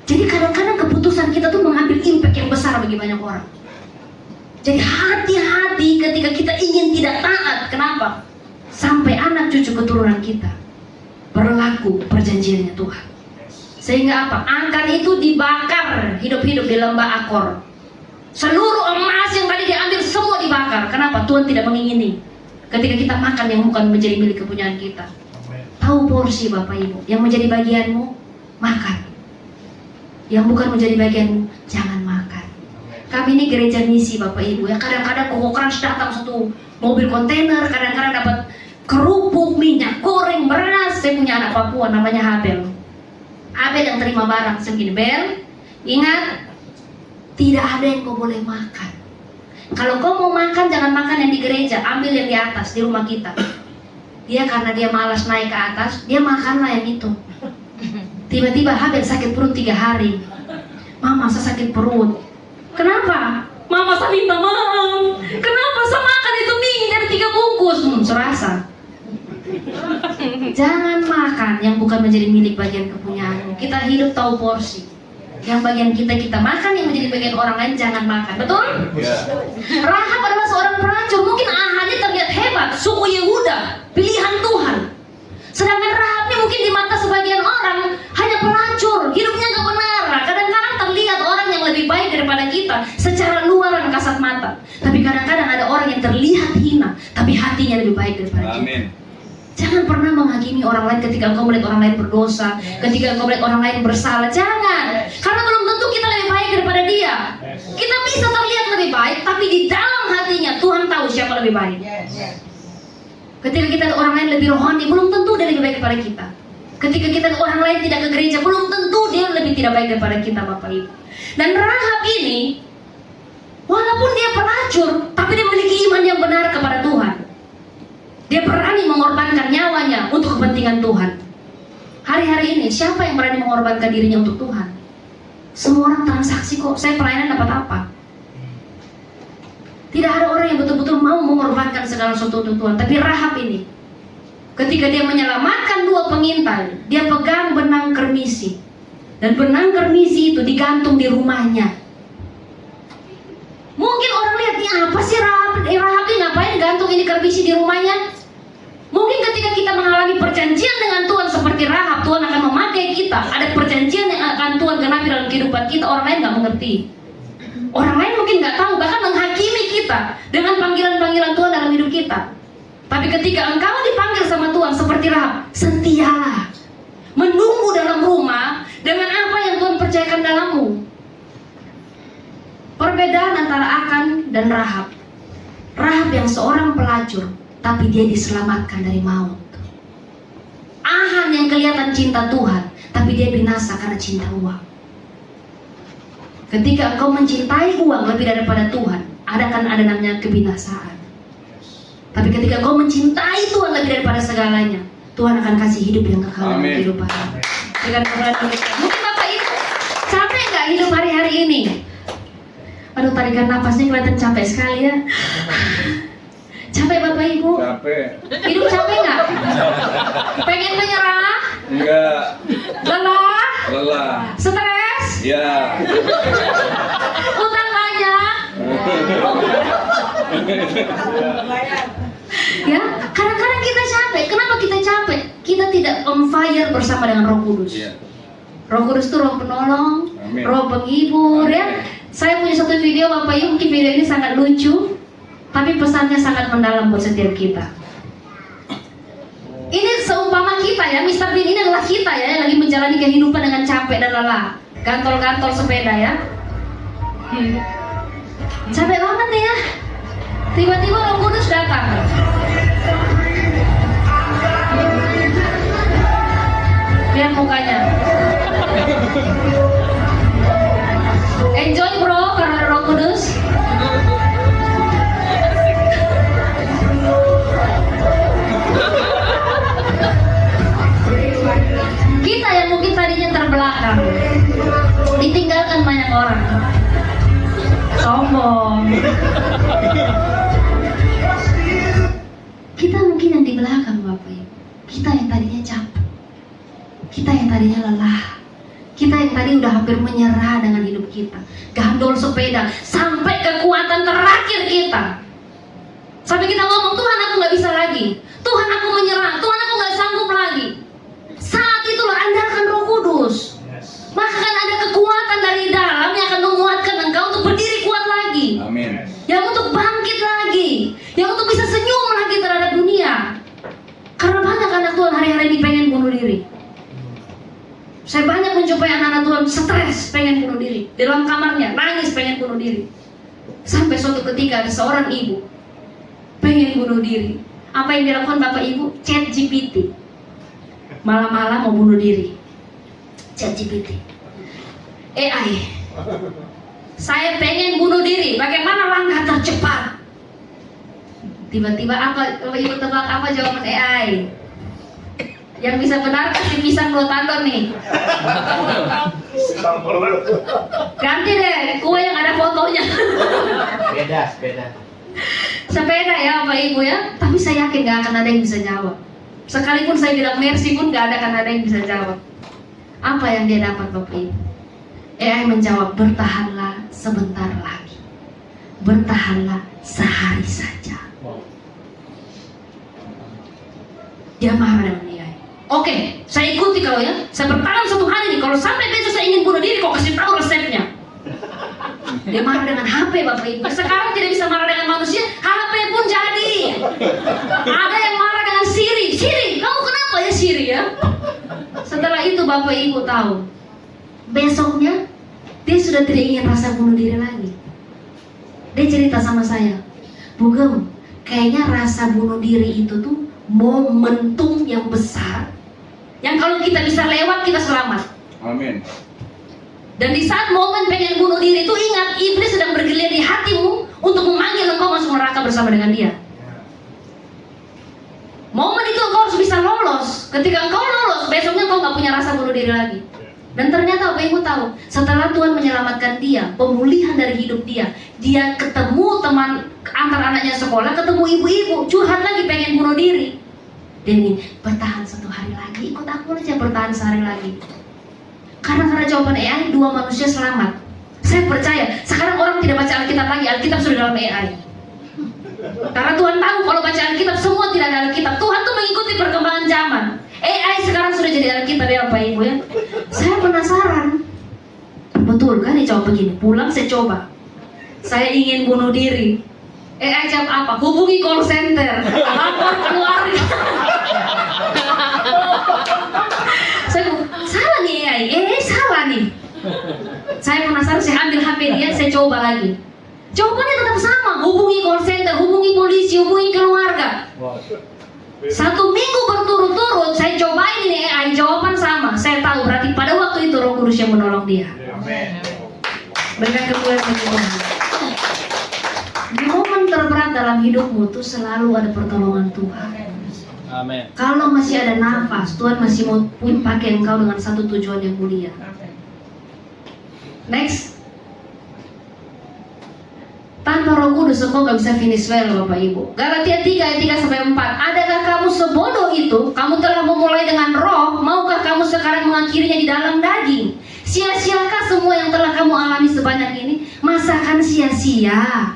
Jadi kadang-kadang keputusan kita tuh mengambil impact yang besar bagi banyak orang. Jadi hati-hati ketika kita ingin tidak taat. Kenapa? Sampai anak cucu keturunan kita berlaku perjanjiannya Tuhan. Sehingga apa? Achan itu dibakar hidup-hidup di lembah Akor. Seluruh emas yang tadi diambil semua dibakar. Kenapa? Tuhan tidak mengingini ketika kita makan yang bukan menjadi milik kepunyaan kita. Tahu porsi Bapak Ibu. Yang menjadi bagianmu, makan. Yang bukan menjadi bagianmu, jangan makan. Kami ini gereja misi Bapak Ibu ya. Kadang-kadang Koko Crunch datang satu mobil kontainer, kadang-kadang dapat kerupuk, minyak goreng, beras. Saya punya anak Papua namanya Habel. Habel yang terima barang segini. Bel, ingat, tidak ada yang kau boleh makan. Kalau kau mau makan, jangan makan yang di gereja, ambil yang di atas, di rumah kita. Dia karena dia malas naik ke atas, dia makanlah yang itu. Tiba-tiba Habel sakit perut 3 hari. Mama, saya sakit perut. Kenapa? Mama, saya minta maaf. Kenapa saya makan itu mie dari 3 bungkus? Serasa. Jangan makan yang bukan menjadi milik bagian kepunyaanmu. Kita hidup tahu porsi. Yang bagian kita makan, yang menjadi bagian orang lain jangan makan. Betul? Ya. Rahab adalah seorang pelacur. Mungkin Ahadnya terlihat hebat, suku Yehuda, pilihan Tuhan. Sedangkan Rahab ini mungkin di mata sebagian orang hanya pelacur, hidupnya gak benar. Kadang-kadang terlihat orang yang lebih baik daripada kita secara luaran kasat mata. Tapi kadang-kadang ada orang yang terlihat hina, tapi hatinya lebih baik daripada kita. Amin. Jangan pernah menghakimi orang lain ketika engkau melihat orang lain berdosa, ketika engkau melihat orang lain bersalah. Jangan, karena belum tentu kita lebih baik daripada dia. Kita bisa terlihat lebih baik, tapi di dalam hatinya Tuhan tahu siapa lebih baik. Ketika kita lihat orang lain lebih rohani, belum tentu dia lebih baik daripada kita. Ketika kita lihat orang lain tidak ke gereja, belum tentu dia lebih tidak baik daripada kita, Bapak Ibu. Dan Rahab ini, walaupun dia pelacur, tapi dia memiliki iman yang benar kepada Tuhan. Dia berani mengorbankan nyawanya untuk kepentingan Tuhan. Hari-hari ini, siapa yang berani mengorbankan dirinya untuk Tuhan? Semua orang transaksi kok, saya pelayanan dapat apa? Tidak ada orang yang betul-betul mau mengorbankan segala sesuatu untuk Tuhan. Tapi Rahab ini, ketika dia menyelamatkan 2 pengintai, dia pegang benang kermisi. Dan benang kermisi itu digantung di rumahnya. Mungkin orang lihat, ini apa sih Rahab ini ngapain gantung ini kermisi di rumahnya? Mungkin ketika kita mengalami perjanjian dengan Tuhan seperti Rahab, Tuhan akan memakai kita. Ada perjanjian yang akan Tuhan genapi dalam kehidupan kita, orang lain gak mengerti. Orang lain mungkin gak tahu, bahkan menghakimi kita dengan panggilan-panggilan Tuhan dalam hidup kita. Tapi ketika engkau dipanggil sama Tuhan seperti Rahab, setialah menunggu dalam rumah dengan apa yang Tuhan percayakan dalammu. Perbedaan antara Akan dan Rahab. Rahab yang seorang pelacur, tapi dia diselamatkan dari maut. Ahan yang kelihatan cinta Tuhan, tapi dia binasa karena cinta uang. Ketika engkau mencintai uang lebih daripada Tuhan, akan ada namanya kebinasaan. Tapi ketika engkau mencintai Tuhan lebih daripada segalanya, Tuhan akan kasih hidup yang kekal dalam kehidupan. Mungkin Bapak Ibu capek nggak hidup hari-hari ini? Aduh, tarikan napasnya kelihatan capek sekali ya. Capek Bapak Ibu? Capek. Hidup capek nggak? Pengen menyerah? Enggak. Lelah? Lelah. Stres? Ya. Utang banyak? Ya, kadang-kadang kita capek. Kenapa kita capek? Kita tidak on fire bersama dengan Roh Kudus. Ya. Roh Kudus itu Roh penolong, Amin. Roh penghibur. Amin. Ya. Saya punya satu video Bapak Ibu, mungkin video ini sangat lucu, tapi pesannya sangat mendalam buat setiap kita. Ini seumpama kita ya, Mr. Bean ini adalah kita ya, yang lagi menjalani kehidupan dengan capek dan lelah, gantol-gantol sepeda ya. Capek banget nih ya. Tiba-tiba Roh Kudus datang. Lihat mukanya. Enjoy bro, karena ada Roh Kudus. Kita yang mungkin tadinya terbelakang, ditinggalkan banyak orang. Sombong. Kita mungkin yang di belakang Bapak Ibu. Kita yang tadinya capek, kita yang tadinya lelah, kita yang tadi udah hampir menyerah dengan hidup kita, gandol sepeda sampai kekuatan terakhir kita, sampai kita ngomong, Tuhan aku gak bisa lagi, Tuhan aku menyerah, Tuhan aku gak sanggup lagi. Saat itulah andalkan Roh Kudus. Maka akan ada kekuatan dari dalam yang akan menguatkan engkau untuk berdiri kuat lagi. Amin. Yang untuk bangkit lagi, yang untuk bisa senyum lagi terhadap dunia. Karena banyak anak Tuhan hari-hari ini pengen Saya banyak menjumpai anak-anak Tuhan stres, pengen bunuh diri. Di dalam kamarnya, nangis pengen bunuh diri. Sampai suatu ketika ada seorang ibu pengen bunuh diri. Apa yang dilakukan Bapak Ibu? Chat GPT. Malam-malam mau bunuh diri. Chat GPT. AI. Saya pengen bunuh diri. Bagaimana langkah tercepat? Tiba-tiba apa? Ibu tebak apa jawaban AI? Yang bisa benar kasih pisang 2 tandon nih. Ganti deh kue yang ada fotonya. Sepeda. Sepeda ya Bapak Ibu ya. Tapi saya yakin gak akan ada yang bisa jawab. Sekalipun saya bilang mercy pun gak akan ada yang bisa jawab. Apa yang dia dapat Bapak Ibu? AI menjawab, bertahanlah sebentar lagi. Bertahanlah sehari saja. Dia marah dengan AI. Oke, saya ikuti kalau ya. Saya bertahan 1 hari nih. Kalau sampai besok saya ingin bunuh diri, kau kasih tahu resepnya. Dia marah dengan HP Bapak Ibu. Sekarang tidak bisa marah dengan manusia, HP pun jadi. Ada yang marah dengan Siri. Siri, kamu kenapa ya Siri ya? Setelah itu Bapak Ibu tahu, besoknya dia sudah tidak ingin rasa bunuh diri lagi. Dia cerita sama saya, Bu Gem, kayaknya rasa bunuh diri itu tuh momentum yang besar, yang kalau kita bisa lewat kita selamat. Amin. Dan di saat momen pengen bunuh diri itu, ingat, iblis sedang bergelir di hatimu untuk memanggil engkau masuk neraka bersama dengan dia. Momen itu engkau harus bisa lolos. Ketika engkau lolos, besoknya engkau gak punya rasa bunuh diri lagi. Dan ternyata Bapak Ibu tahu, setelah Tuhan menyelamatkan dia, pemulihan dari hidup dia, dia ketemu teman antar anaknya sekolah, ketemu ibu-ibu, curhat lagi pengen bunuh diri. Dia ingin bertahan 1 hari lagi, ikut aku aja bertahan sehari lagi. Karena jawaban AI, 2 manusia selamat. Saya percaya, sekarang orang tidak baca Alkitab lagi, Alkitab sudah dalam AI. Karena Tuhan tahu kalau baca Alkitab semua tidak ada Alkitab. Tuhan tuh mengikuti perkembangan zaman. AI sekarang sudah jadi Alkitab ya Bapak Ibu ya. Saya penasaran, betul kan dijawab begini, pulang saya coba. Saya ingin bunuh diri. AI jawab apa? Hubungi call center, lapor keluarga. Saya salah nih AI, salah nih. Saya penasaran, saya ambil HP dia, saya coba lagi. Jawabannya tetap sama, hubungi call center, hubungi polisi, hubungi keluarga. 1 minggu berturut-turut saya cobain ini AI, jawaban sama. Saya tahu berarti pada waktu itu Roh Kudus yang menolong dia. Berikan kemuliaan bagi Tuhan. Di momen terberat dalam hidupmu tuh selalu ada pertolongan Tuhan. Amin. Kalau masih ada nafas, Tuhan masih mau pakai engkau dengan satu tujuan yang mulia. Next. Tanpa Roh Kudus engkau gak bisa finish well Bapak Ibu. Galatia 3 ayat 3-4. Adakah kamu sebodoh itu? Kamu telah memulai dengan roh, maukah kamu sekarang mengakhirinya di dalam daging? Sia-siakah semua yang telah kamu alami sebanyak ini? Masakan sia-sia?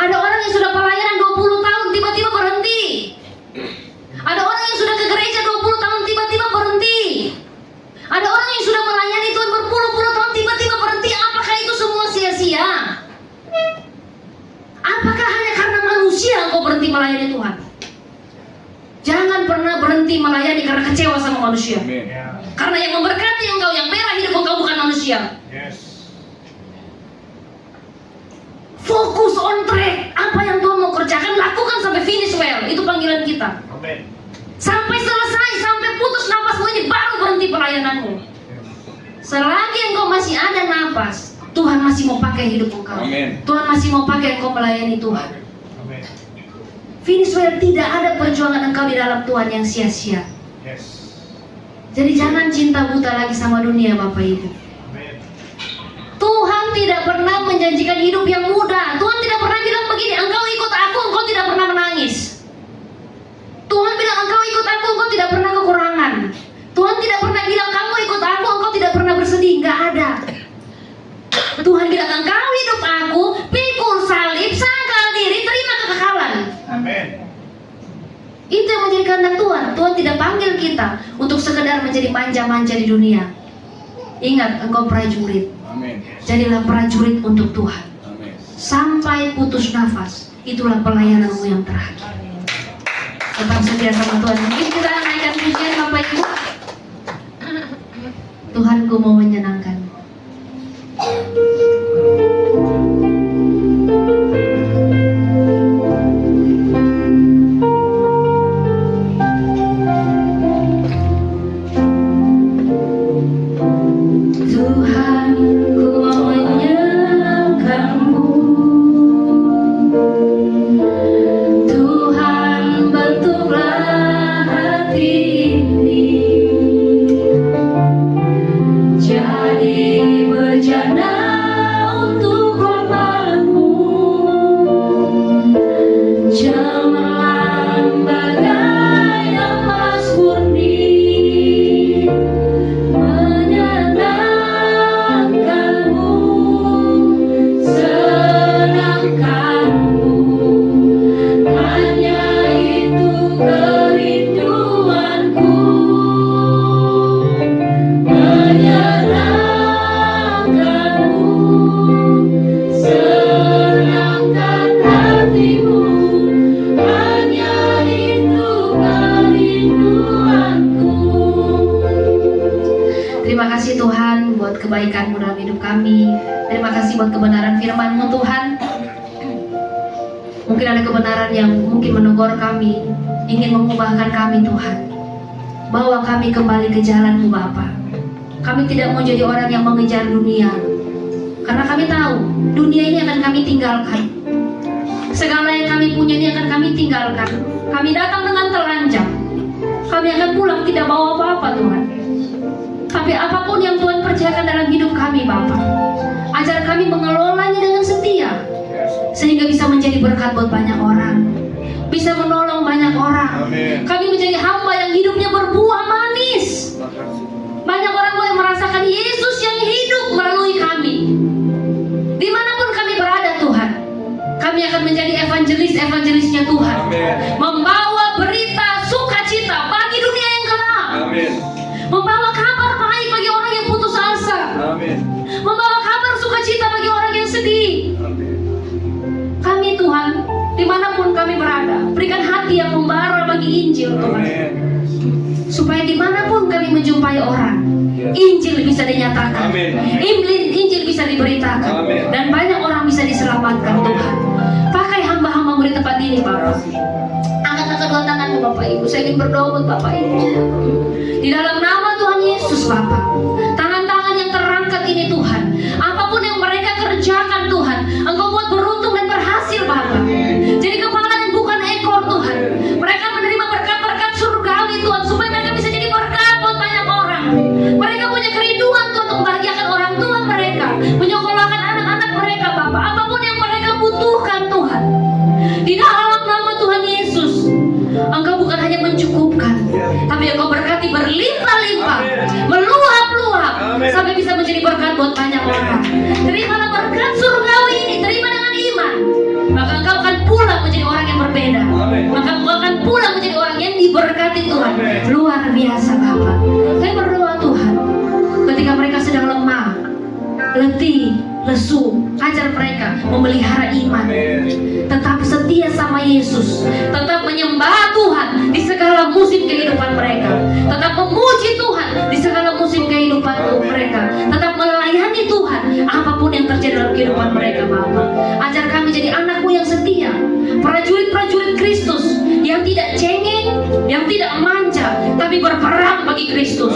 Ada orang yang sudah pelayanan 20 tahun tiba-tiba berhenti. Ada orang yang sudah ke gereja 20 tahun tiba-tiba berhenti. Ada orang yang sudah melayani Tuhan berpuluh-puluh tahun tiba-tiba berhenti. Apakah itu semua sia-sia? Apakah hanya karena manusia engkau berhenti melayani Tuhan? Jangan pernah berhenti melayani karena kecewa sama manusia. Amin. Karena yang memberkati engkau, yang merah hidup engkau bukan manusia. Fokus on track. Apa yang Tuhan mau kerjakan, lakukan sampai finish well. Itu panggilan kita. Amin. Sampai selesai, sampai putus nafasmu ini baru berhenti pelayananmu. Selagi engkau masih ada nafas, Tuhan masih mau pakai hidup engkau. Amin. Tuhan masih mau pakai engkau melayani Tuhan. Amin. Finish well, tidak ada perjuangan engkau di dalam Tuhan yang sia-sia. Jadi jangan cinta buta lagi sama dunia Bapak Ibu. Tuhan tidak pernah menjanjikan hidup yang mudah. Tuhan tidak pernah bilang begini, engkau ikut aku, engkau tidak pernah menangis. Tuhan bilang engkau ikut aku, engkau tidak pernah kekurangan. Tuhan tidak pernah bilang kamu ikut aku, engkau tidak pernah bersedih. Nggak ada. Tuhan bilang engkau hidup aku, pikul salib, sangkal diri, terima kekekalan. Amin. Itu yang menjadi kehendak Tuhan. Tuhan tidak panggil kita untuk sekedar menjadi manja-manja di dunia. Ingat, engkau prajurit. Amin. Jadilah prajurit untuk Tuhan. Amin. Sampai putus nafas. Itulah pelayananmu yang terakhir. Tetap setia sama Tuhan. Mungkin kita naikkan pujian Bapak Ibu. Engkau mau menyenangkan. Tuhan, ku mau menyenangkan-Mu. Tuhan, bentuklah hati ini jadi bejana untuk hormat-Mu. Cemerlang bagai emas murni, menyenangkan-Mu, senangkan-Mu. Hanya itu kerinduanku, menyenangkan-Mu, senangkan hatimu. Hanya itu kerinduanku. Terima kasih Tuhan buat kebaikan-Mu dalam hidup kami. Terima kasih buat kebenaran firman-Mu Tuhan. Mungkin ada kebenaran yang mungkin menegur kami, ingin mengubahkan kami Tuhan. Bawa kami kembali ke jalan-Mu Bapa. Kami tidak mau jadi orang yang mengejar dunia, karena kami tahu dunia ini akan kami tinggalkan. Segala yang kami punya ini akan kami tinggalkan. Kami datang dengan telanjang, kami akan pulang tidak bawa apa-apa Tuhan. Tapi apapun yang Tuhan percayakan dalam hidup kami Bapa, ajar kami mengelolanya dengan setia, sehingga bisa menjadi berkat buat banyak orang, bisa menolong banyak orang. Amin. Kami menjadi hamba yang hidupnya berbuah manis. Banyak orang boleh merasakan Yesus yang hidup melalui kami. Dimanapun kami berada Tuhan, kami akan menjadi evangelis-evangelisnya Tuhan. Amin. Membawa berita sukacita bagi dunia yang gelap. Amin. Membawa kabar baik bagi orang yang putus asa. Amin. Membawa kabar sukacita bagi orang yang sedih. Amin. Kami Tuhan, dimanapun kami berada, berikan hati yang membara bagi Injil Tuhan. Amin. Supaya dimanapun kami menjumpai orang, Injil bisa dinyatakan. Amin. Injil bisa diberitakan. Amin. Dan banyak orang bisa diselamatkan Tuhan. Pakai hamba-hamba di tempat ini Bapak. Angkat kedua tanganmu Bapak Ibu. Saya ingin berdoa buat Bapak Ibu. Di dalam nama Tuhan Yesus Bapak, tangan-tangan yang terangkat ini Tuhan, apapun yang mereka kerjakan Tuhan, Engkau buat beruntung dan berhasil Bapak. Jadi kepala dan bukan ekor Tuhan. Mereka menerima berkat-berkat surgawi Tuhan, supaya mereka bisa jadi berkat buat banyak orang. Mereka punya kerinduan Tuhan untuk membahagiakan orang tua mereka, menyekolahkan anak-anak mereka Bapak. Apapun yang mereka butuhkan Tuhan, di dalam nama Tuhan Yesus, Engkau bukan hanya mencukupkan, tapi Engkau berkati berlimpah-limpah, meluap-luap, sampai bisa menjadi berkat buat banyak orang. Terimalah berkat surgawi ini, terima dengan iman. Maka Engkau akan pulang menjadi orang yang berbeda. Maka Engkau akan pulang menjadi orang yang diberkati Tuhan. Luar biasa Bapak. Saya berdoa Tuhan, ketika mereka sedang lemah, letih, lesu, ajar mereka memelihara iman, tetap setia sama Yesus, tetap menyembah Tuhan di segala musim kehidupan mereka, tetap memuji Tuhan di segala musim kehidupan mereka, tetap melayani Tuhan apapun yang terjadi dalam kehidupan mereka Bapak. Ajar kami jadi anak-Mu yang setia, prajurit-prajurit Kristus yang tidak cengeng, yang tidak manja, tapi berperang bagi Kristus.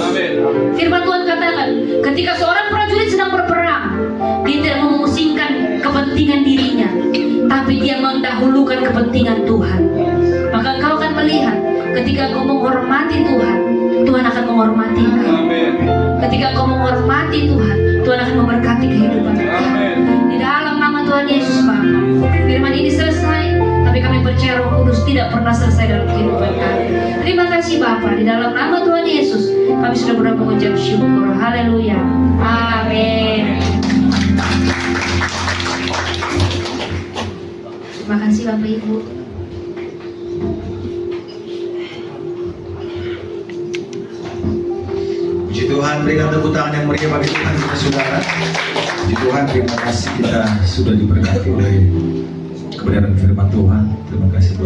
Firman Tuhan katakan, ketika seorang prajurit sedang berperang, dia tidak memusingkan kepentingan dirinya, tapi dia mendahulukan kepentingan Tuhan. Maka engkau akan melihat, ketika engkau menghormati Tuhan, Tuhan akan menghormati engkau. Ketika engkau menghormati Tuhan, Tuhan akan memberkati kehidupan engkau. Di dalam nama Tuhan Yesus Bapa, firman ini selesai, tapi kami percaya Roh Kudus tidak pernah selesai dalam kehidupan kami. Terima kasih Bapa, di dalam nama Tuhan Yesus kami sudah berdoa mengucap syukur. Haleluya. Amin. Terima kasih Bapak Ibu. Puji Tuhan, berikan tepuk tangan yang meriah bagi Tuhan kita saudara. Puji Tuhan, terima kasih kita sudah diberkati oleh kebenaran firman Tuhan. Terima kasih Tuhan.